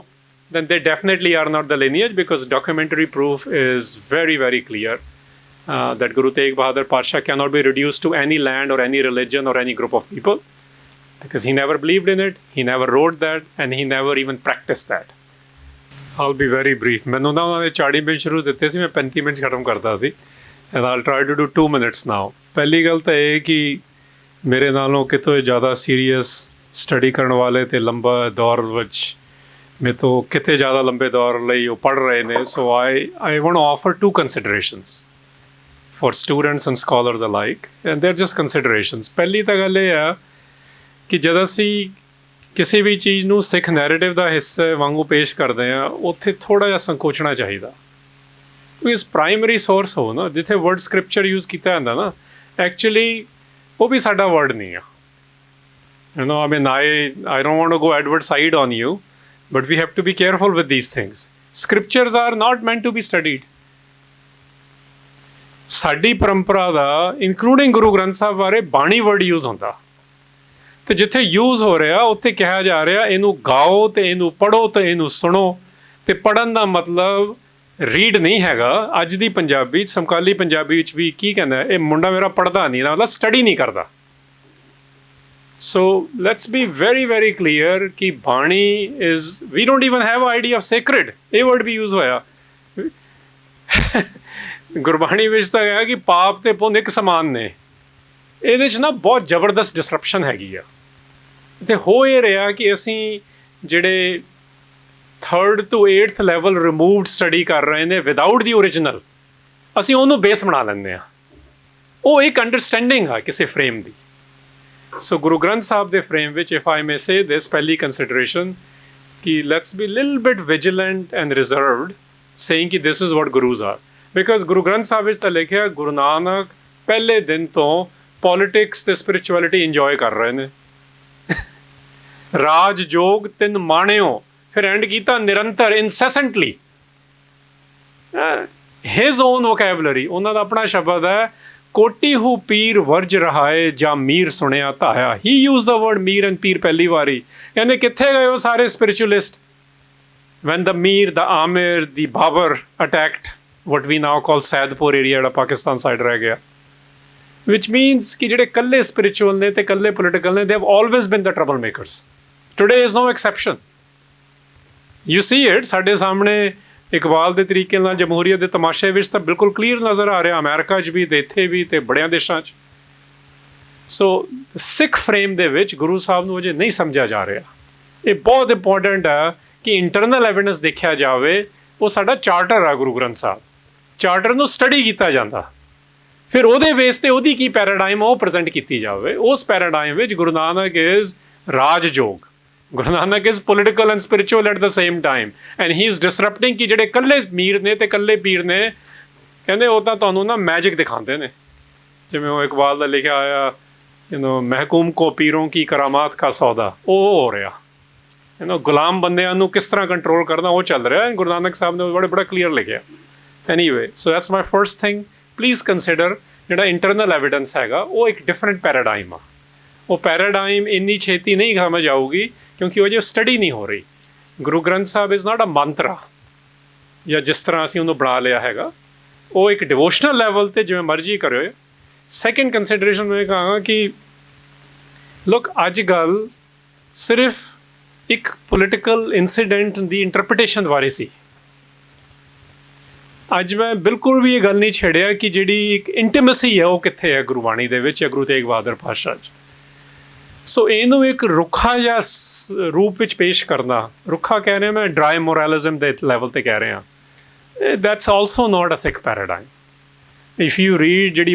then they definitely are not the lineage, because documentary proof is very, very clear that Guru Tegh Bahadur Pasha cannot be reduced to any land or any religion or any group of people, because he never believed in it, he never wrote that, and he never even practiced that. I'll be very brief. ਮੈਨੂੰ ਨਾ ਉਹਨਾਂ ਨੇ 40 minute ਸ਼ੁਰੂ ਦਿੱਤੇ ਸੀ, ਮੈਂ 35 minute ਖਤਮ ਕਰਦਾ ਸੀ. And I'll try to do 2 minutes now. ਪਹਿਲੀ ਗੱਲ ਤਾਂ ਇਹ ਕਿ ਮੇਰੇ ਨਾਲੋਂ ਕਿਤੋਂ ਜ਼ਿਆਦਾ ਸੀਰੀਅਸ ਸਟੱਡੀ ਕਰਨ ਵਾਲੇ ਅਤੇ ਲੰਬਾ ਦੌਰ ਵਿੱਚ ਮੇਰੇ ਤੋਂ ਕਿਤੇ ਜ਼ਿਆਦਾ ਲੰਬੇ ਦੌਰ ਲਈ ਉਹ ਪੜ੍ਹ ਰਹੇ ਨੇ. ਸੋ I want to offer 2 considerations for students and scholars alike, and they're just considerations. ਪਹਿਲੀ ਤਾਂ ਗੱਲ ਇਹ ਆ ਕਿ ਜਦ ਅਸੀਂ ਕਿਸੇ ਵੀ ਚੀਜ਼ ਨੂੰ ਸਿੱਖ ਨੈਰੇਟਿਵ ਦਾ ਹਿੱਸਾ ਵਾਂਗੂ ਪੇਸ਼ ਕਰਦੇ ਹਾਂ, ਉੱਥੇ ਥੋੜ੍ਹਾ ਜਿਹਾ ਸੰਕੋਚਣਾ ਚਾਹੀਦਾ. ਇਸ ਪ੍ਰਾਇਮਰੀ ਸੋਰਸ ਹੋ ਨਾ, ਜਿੱਥੇ ਵਰਡ ਸਕ੍ਰਿਪਚਰ ਯੂਜ਼ ਕੀਤਾ ਜਾਂਦਾ ਨਾ, ਐਕਚੁਅਲੀ ਉਹ ਵੀ ਸਾਡਾ ਵਰਡ ਨਹੀਂ ਆ. I mean, I don't want to go advert side on you, but we have to be careful with these things. Scriptures are not meant to be studied. ਸਾਡੀ ਪਰੰਪਰਾ ਦਾ including ਗੁਰੂ ਗ੍ਰੰਥ ਸਾਹਿਬ ਬਾਰੇ ਬਾਣੀ ਵਰਡ ਯੂਜ਼ ਹੁੰਦਾ, ਅਤੇ ਜਿੱਥੇ use ਹੋ ਰਿਹਾ ਉੱਥੇ ਕਿਹਾ ਜਾ ਰਿਹਾ ਇਹਨੂੰ ਗਾਓ ਅਤੇ ਇਹਨੂੰ ਪੜ੍ਹੋ ਅਤੇ ਇਹਨੂੰ ਸੁਣੋ. ਅਤੇ ਪੜ੍ਹਨ ਦਾ ਮਤਲਬ ਰੀਡ ਨਹੀਂ ਹੈਗਾ. ਅੱਜ ਦੀ ਪੰਜਾਬੀ 'ਚ, ਸਮਕਾਲੀ ਪੰਜਾਬੀ ਵਿੱਚ ਵੀ ਕੀ ਕਹਿੰਦਾ, ਇਹ ਮੁੰਡਾ ਮੇਰਾ ਪੜ੍ਹਦਾ ਨਹੀਂ, ਮਤਲਬ ਸਟੱਡੀ ਨਹੀਂ ਕਰਦਾ. So let's be very very clear ਕਿ bani is, we don't even have idea of sacred. ਇਹ ਵਰਡ ਵੀ ਯੂਜ਼ ਹੋਇਆ ਗੁਰਬਾਣੀ ਵਿੱਚ ਤਾਂ ਹੈ ਕਿ ਪਾਪ ਅਤੇ ਪੁੰਨ ਇੱਕ ਸਮਾਨ ਨੇ. ਇਹਦੇ 'ਚ ਨਾ ਬਹੁਤ ਜ਼ਬਰਦਸਤ ਡਿਸਰਪਸ਼ਨ ਹੈਗੀ ਆ. ਅਤੇ ਹੋ ਇਹ ਰਿਹਾ ਕਿ ਅਸੀਂ ਜਿਹੜੇ 3rd to 8th level removed study ਕਰ ਰਹੇ ਨੇ ਵਿਦਾਊਟ ਦੀ ਓਰੀਜਨਲ, ਅਸੀਂ ਉਹਨੂੰ ਬੇਸ ਬਣਾ ਲੈਂਦੇ ਹਾਂ. ਉਹ ਇੱਕ ਅੰਡਰਸਟੈਂਡਿੰਗ ਆ ਕਿਸੇ ਫਰੇਮ ਦੀ. ਸੋ ਗੁਰੂ ਗ੍ਰੰਥ ਸਾਹਿਬ ਦੇ ਫਰੇਮ ਵਿੱਚ, ਇਫ ਆਈ ਮੇ ਸੇ ਦਿਸ, ਪਹਿਲੀ ਕੰਸੀਡਰੇਸ਼ਨ ਕਿ let's be little bit vigilant and reserved saying ਕਿ this is what gurus are. Because Guru Granth Sahib ਵਿੱਚ ਤਾਂ ਲਿਖਿਆ ਗੁਰੂ ਨਾਨਕ ਪਹਿਲੇ ਦਿਨ ਤੋਂ ਪੋਲੀਟਿਕਸ ਅਤੇ ਸਪਿਰਿਚੁਅਲਿਟੀ ਇੰਜੋਏ ਕਰ ਰਹੇ ਨੇ. ਰਾਜ ਜੋਗ 3 ਮਾਣਿਓ, ਫਿਰ ਐਂਡ ਕੀਤਾ ਨਿਰੰਤਰ, ਇਨਸੈਸੈਂਟਲੀ. ਹਿਜ਼ ਓਨ ਵੋਕੈਬਲਰੀ, ਉਹਨਾਂ ਦਾ ਆਪਣਾ ਸ਼ਬਦ ਹੈ, ਕੋਟੀ ਹੂ ਪੀਰ ਵਰਜ ਰਹਾਏ ਜਾਂ ਮੀਰ ਸੁਣਿਆ ਧਾਇਆ. ਹੀ ਯੂਜ਼ ਦਾ ਵਰਡ ਮੀਰ ਐਂਡ ਪੀਰ ਪਹਿਲੀ ਵਾਰੀ. ਕਹਿੰਦੇ ਕਿੱਥੇ ਗਏ ਉਹ ਸਾਰੇ ਸਪਿਰਿਚੁਅਲਿਸਟ ਵੈਨ ਦਾ ਮੀਰ, ਦਾ ਆਮਿਰ, the Babar attacked what we now call Saidpur area, ਜਿਹੜਾ ਪਾਕਿਸਤਾਨ ਸਾਈਡ ਰਹਿ ਗਿਆ. ਵਿਚ ਮੀਨਸ ਕਿ ਜਿਹੜੇ ਇਕੱਲੇ ਸਪਿਰਿਚੁਅਲ ਨੇ ਅਤੇ ਇਕੱਲੇ ਪੋਲੀਟੀਕਲ ਨੇ, ਦੇ have always been the trouble makers. Today is no exception. You see it ਸਾਡੇ ਸਾਹਮਣੇ ਇਕਬਾਲ ਦੇ ਤਰੀਕੇ ਨਾਲ ਜਮਹੂਰੀਅਤ ਦੇ ਤਮਾਸ਼ੇ ਵਿੱਚ ਤਾਂ ਬਿਲਕੁਲ ਕਲੀਅਰ ਨਜ਼ਰ ਆ ਰਿਹਾ, ਅਮਰੀਕਾ 'ਚ ਵੀ ਅਤੇ ਇੱਥੇ ਵੀ ਅਤੇ ਬੜਿਆਂ ਦੇਸ਼ਾਂ 'ਚ. ਸੋ ਸਿੱਖ ਫਰੇਮ ਦੇ ਵਿੱਚ ਗੁਰੂ ਸਾਹਿਬ ਨੂੰ ਅਜੇ ਨਹੀਂ ਸਮਝਿਆ ਜਾ ਰਿਹਾ. ਇਹ ਬਹੁਤ ਇੰਪੋਰਟੈਂਟ ਹੈ ਕਿ ਇੰਟਰਨਲ ਐਵੀਡੈਂਸ ਦੇਖਿਆ ਜਾਵੇ. ਉਹ ਸਾਡਾ ਚਾਰਟਰ ਆ ਗੁਰੂ ਗ੍ਰੰਥ ਸਾਹਿਬ, ਚਾਰਟਰ ਨੂੰ ਸਟੱਡੀ ਕੀਤਾ ਜਾਂਦਾ, ਫਿਰ ਉਹਦੇ ਬੇਸ 'ਤੇ ਉਹਦੀ ਕੀ ਪੈਰਾਡਾਈਮ ਉਹ ਪ੍ਰੈਜ਼ੈਂਟ ਕੀਤੀ ਜਾਵੇ. ਉਸ ਪੈਰਾਡਾਈਮ ਵਿੱਚ Guru Nanak is Rajyog, Guru Nanak is political and spiritual at the same time, and he is disrupting ਕਿ ਜਿਹੜੇ ਇਕੱਲੇ ਮੀਰ ਨੇ ਅਤੇ ਇਕੱਲੇ ਪੀਰ ਨੇ, ਕਹਿੰਦੇ ਉਹ ਤਾਂ ਤੁਹਾਨੂੰ ਨਾ ਮੈਜਿਕ ਦਿਖਾਉਂਦੇ ਨੇ. ਜਿਵੇਂ ਉਹ ਇਕਬਾਲ ਦਾ ਲਿਖਿਆ ਹੋਇਆ, ਮਹਿਕੂਮ ਕੋ ਪੀਰੋਂ ਕੀ ਕਰਾਮਾਤ ਕਾ ਸੌਦਾ, ਉਹ ਹੋ ਰਿਹਾ. ਗੁਲਾਮ ਬੰਦਿਆਂ ਨੂੰ ਕਿਸ ਤਰ੍ਹਾਂ ਕੰਟਰੋਲ ਕਰਨਾ, ਉਹ ਚੱਲ ਰਿਹਾ. ਗੁਰੂ ਨਾਨਕ ਸਾਹਿਬ ਨੇ ਬੜਾ ਕਲੀਅਰ ਲਿਖਿਆ. Anyway, so that's my first thing. Please consider ਜਿਹੜਾ ਇੰਟਰਨਲ ਐਵੀਡੈਂਸ ਹੈਗਾ ਉਹ ਇੱਕ ਡਿਫਰੈਂਟ ਪੈਰਾਡਾਈਮ ਆ. ਉਹ ਪੈਰਾਡਾਈਮ ਇੰਨੀ ਛੇਤੀ ਨਹੀਂ ਸਮਝ ਆਊਗੀ ਕਿਉਂਕਿ ਉਹ ਜੇ ਸਟੱਡੀ ਨਹੀਂ ਹੋ ਰਹੀ. ਗੁਰੂ ਗ੍ਰੰਥ ਸਾਹਿਬ ਇਜ਼ ਨਾਟ ਅ ਮੰਤਰਾ ਜਾਂ ਜਿਸ ਤਰ੍ਹਾਂ ਅਸੀਂ ਉਹਨੂੰ ਬਣਾ ਲਿਆ ਹੈਗਾ. ਉਹ ਇੱਕ ਡਿਵੋਸ਼ਨਲ ਲੈਵਲ 'ਤੇ ਜਿਵੇਂ ਮਰਜ਼ੀ ਕਰਿਓ. ਸੈਕਿੰਡ ਕੰਸੀਡਰੇਸ਼ਨ ਮੈਂ ਕਹਾਂਗਾ ਕਿ ਲੁੱਕ, ਅੱਜ ਗੱਲ ਸਿਰਫ ਇੱਕ ਪੋਲੀਟੀਕਲ ਇੰਸੀਡੈਂਟ ਦੀ ਇੰਟਰਪ੍ਰੀਟੇਸ਼ਨ ਬਾਰੇ ਸੀ. ਅੱਜ ਮੈਂ ਬਿਲਕੁਲ ਵੀ ਇਹ ਗੱਲ ਨਹੀਂ ਛੇੜਿਆ ਕਿ ਜਿਹੜੀ ਇੱਕ ਇੰਟੀਮੇਸੀ ਹੈ ਉਹ ਕਿੱਥੇ ਹੈ ਗੁਰਬਾਣੀ ਦੇ ਵਿੱਚ ਜਾਂ ਗੁਰੂ ਤੇਗ ਬਹਾਦਰ ਪਾਤਸ਼ਾਹ 'ਚ. ਸੋ ਇਹਨੂੰ ਇੱਕ ਰੁੱਖਾ ਜਿਹਾ ਰੂਪ ਵਿੱਚ ਪੇਸ਼ ਕਰਨਾ, ਰੁੱਖਾ ਕਹਿ ਰਿਹਾ ਮੈਂ, ਡਰਾਈ ਮੋਰੈਲਿਜ਼ਮ ਦੇ ਲੈਵਲ 'ਤੇ ਕਹਿ ਰਿਹਾ, that's also not a Sikh paradigm. If you read ਜਿਹੜੀ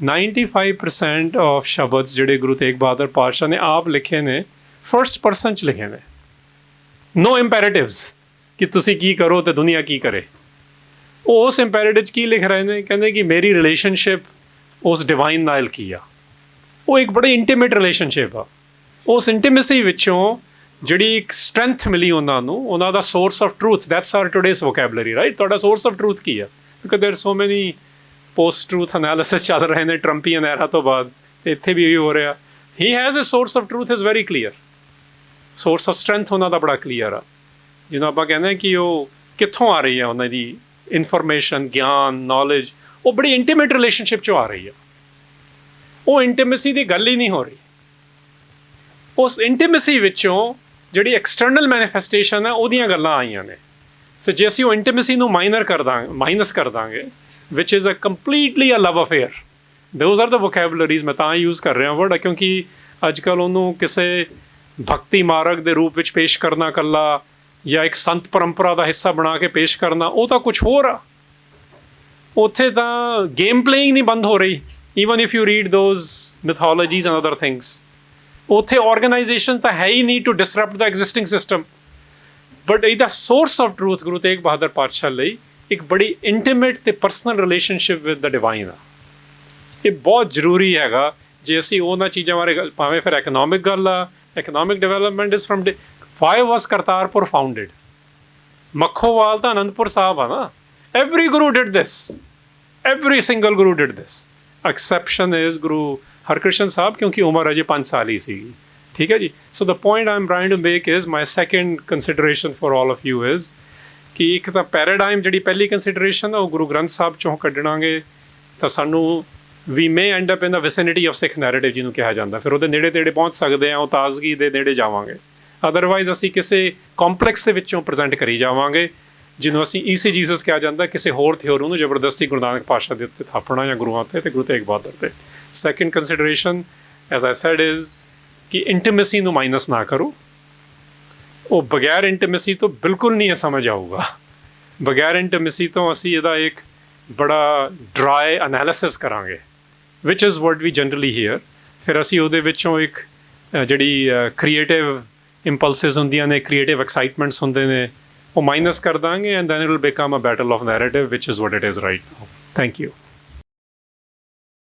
95% ਆਫ ਸ਼ਬਦ ਜਿਹੜੇ ਗੁਰੂ ਤੇਗ ਬਹਾਦਰ ਪਾਤਸ਼ਾਹ ਨੇ ਆਪ ਲਿਖੇ ਨੇ ਫਰਸਟ ਪਰਸਨ 'ਚ ਲਿਖੇ ਨੇ। ਨੋ ਇੰਪੈਰੇਟਿਵਸ ਕਿ ਤੁਸੀਂ ਕੀ ਕਰੋ ਤੇ ਦੁਨੀਆ ਕੀ ਕਰੇ। ਉਹ ਉਸ ਇੰਪੈਰੇਟਿਵ 'ਚ ਕੀ ਲਿਖ ਰਹੇ ਨੇ, ਕਹਿੰਦੇ ਕਿ ਮੇਰੀ ਰਿਲੇਸ਼ਨਸ਼ਿਪ ਉਸ ਡਿਵਾਈਨ ਨਾਲ ਕੀ ਆ। ਉਹ ਇੱਕ ਬੜੀ ਇੰਟੀਮੇਟ ਰਿਲੇਸ਼ਨਸ਼ਿਪ ਆ। ਉਸ ਇੰਟੀਮੇਸੀ ਵਿੱਚੋਂ ਜਿਹੜੀ ਇੱਕ ਸਟਰੈਂਥ ਮਿਲੀ ਉਹਨਾਂ ਨੂੰ, ਉਹਨਾਂ ਦਾ source of truth, that's are today's vocabulary, right. ਤੁਹਾਡਾ ਸੋਰਸ ਆਫ ਟਰੂਥ ਕੀ ਆ? ਬਿਕਾਜ਼ ਦੇਰ ਸੋ ਮੈਨੀ ਪੋਸਟ ਟਰੂਥ ਐਨਾਲਿਸਿਸ ਚੱਲ ਰਹੇ ਨੇ ਟਰੰਪੀਅਨ ਐਰਾ ਤੋਂ ਬਾਅਦ, ਅਤੇ ਇੱਥੇ ਵੀ ਇਹੀ ਹੋ ਰਿਹਾ। He has a source of truth is very clear. Source of strength ਉਹਨਾਂ ਦਾ ਬੜਾ ਕਲੀਅਰ ਆ। ਜਿਹਨੂੰ ਆਪਾਂ ਕਹਿੰਦੇ ਹਾਂ ਕਿ ਉਹ ਕਿੱਥੋਂ ਆ ਰਹੀ ਆ ਉਹਨਾਂ ਦੀ ਇਨਫੋਰਮੇਸ਼ਨ, ਗਿਆਨ, ਨੌਲੇਜ, ਉਹ ਬੜੀ ਇੰਟੀਮੇਟ ਰਿਲੇਸ਼ਨਸ਼ਿਪ 'ਚੋਂ ਆ ਰਹੀ ਆ। ਉਹ ਇੰਟੀਮੇਸੀ ਦੀ ਗੱਲ ਹੀ ਨਹੀਂ ਹੋ ਰਹੀ। ਉਸ ਇੰਟੀਮੇਸੀ ਵਿੱਚੋਂ ਜਿਹੜੀ ਐਕਸਟਰਨਲ ਮੈਨੀਫੈਸਟੇਸ਼ਨ ਹੈ ਉਹਦੀਆਂ ਗੱਲਾਂ ਆਈਆਂ ਨੇ। ਸੋ ਜੇ ਅਸੀਂ ਉਹ ਇੰਟੀਮੇਸੀ ਨੂੰ ਮਾਈਨਸ ਕਰ ਦਾਂਗੇ, which is a completely a love affair, those are the vocabularies. ਮੈਂ ਤਾਂ ਯੂਜ਼ ਕਰ ਰਿਹਾ ਵਰਡ ਕਿਉਂਕਿ ਅੱਜ ਕੱਲ੍ਹ ਉਹਨੂੰ ਕਿਸੇ ਭਗਤੀ ਮਾਰਗ ਦੇ ਰੂਪ ਵਿੱਚ ਪੇਸ਼ ਕਰਨਾ ਇਕੱਲਾ, ਜਾਂ ਇੱਕ ਸੰਤ ਪਰੰਪਰਾ ਦਾ ਹਿੱਸਾ ਬਣਾ ਕੇ ਪੇਸ਼ ਕਰਨਾ, ਉਹ ਤਾਂ ਕੁਛ ਹੋਰ ਆ। ਉੱਥੇ ਤਾਂ ਗੇਮ ਪਲੇਇੰਗ ਨਹੀਂ ਬੰਦ ਹੋ ਰਹੀ। Even if you read those mythologies and other things, ਉੱਥੇ ਔਰਗਨਾਈਜੇਸ਼ਨ ਤਾਂ ਹੈ ਹੀ ਨਹੀਂ to disrupt the existing system. But ਇਹਦਾ source of truth Guru Tegh Bahadur ਪਾਤਸ਼ਾਹ ਲਈ ਇੱਕ ਬੜੀ ਇੰਟੀਮੇਟ ਅਤੇ personal relationship with the divine ਆ। ਇਹ ਬਹੁਤ ਜ਼ਰੂਰੀ ਹੈਗਾ। ਜੇ ਅਸੀਂ ਉਹਨਾਂ ਚੀਜ਼ਾਂ ਬਾਰੇ ਭਾਵੇਂ ਫਿਰ ਇਕਨੋਮਿਕ ਗੱਲ ਆ, economic development is from why was Kartarpur founded. Makhowal ਤਾਂ ਅਨੰਦਪੁਰ ਸਾਹਿਬ ਆ ਨਾ। Every Guru did this, every single Guru did this. Exception is Guru Harkrishan Sahib, ਕਿਉਂਕਿ ਉਮਰ ਅਜੇ 5 ਸਾਲ ਹੀ ਸੀਗੀ। ਠੀਕ ਹੈ ਜੀ। So the point I am trying to make is my second consideration for all of you is ਕਿ ਇੱਕ ਤਾਂ ਪੈਰਾਡਾਈਮ ਜਿਹੜੀ ਪਹਿਲੀ ਕੰਸੀਡਰੇਸ਼ਨ ਆ ਉਹ ਗੁਰੂ ਗ੍ਰੰਥ ਸਾਹਿਬ 'ਚੋਂ ਕੱਢਣਾਂਗੇ ਤਾਂ ਸਾਨੂੰ ਵੀ may end up in the vicinity of Sikh narrative ਜਿਹਨੂੰ ਕਿਹਾ ਜਾਂਦਾ। ਫਿਰ ਉਹਦੇ ਨੇੜੇ ਤੇੜੇ ਪਹੁੰਚ ਸਕਦੇ ਹਾਂ, ਉਹ ਤਾਜ਼ਗੀ ਦੇ ਨੇੜੇ ਜਾਵਾਂਗੇ। ਅਦਰਵਾਈਜ਼ ਅਸੀਂ ਕਿਸੇ ਕੰਪਲੈਕਸ ਦੇ ਵਿੱਚੋਂ ਪ੍ਰੈਜ਼ੈਂਟ ਕਰੀ ਜਾਵਾਂਗੇ, ਜਿਹਨੂੰ ਅਸੀਂ ਈਸੀ ਜੀਸਸ ਕਿਹਾ ਜਾਂਦਾ, ਕਿਸੇ ਹੋਰ ਥਿਓਰੀ ਨੂੰ ਜ਼ਬਰਦਸਤੀ ਗੁਰੂ ਨਾਨਕ ਪਾਤਸ਼ਾਹ ਦੇ ਉੱਤੇ ਥਾਪਣਾ ਜਾਂ ਗੁਰੂਆਂ 'ਤੇ ਗੁਰੂ ਤੇਗ ਬਹਾਦਰ 'ਤੇ। Second consideration as I said is ਕਿ ਇੰਟੀਮੇਸੀ ਨੂੰ ਮਾਈਨਸ ਨਾ ਕਰੋ। ਉਹ ਬਗੈਰ ਇੰਟੀਮੇਸੀ ਤੋਂ ਬਿਲਕੁਲ ਨਹੀਂ ਇਹ ਸਮਝ ਆਊਗਾ। ਬਗੈਰ ਇੰਟੀਮੇਸੀ ਤੋਂ ਅਸੀਂ ਇਹਦਾ ਇੱਕ ਬੜਾ ਡਰਾਈ ਐਨਾਲਿਸਿਸ ਕਰਾਂਗੇ, which is what we generally hear. ਫਿਰ ਅਸੀਂ ਉਹਦੇ ਵਿੱਚੋਂ ਇੱਕ ਜਿਹੜੀ ਕ੍ਰੀਏਟਿਵ ਇੰਪਲਸਿਸ ਹੁੰਦੀਆਂ ਨੇ, ਕ੍ਰੀਏਟਿਵ ਐਕਸਾਈਟਮੈਂਟਸ ਹੁੰਦੇ ਨੇ, ਉਹ ਮਾਈਨਸ ਕਰ ਦਾਂਗੇ and then it will become a battle of narrative which is what it is right now. Thank you.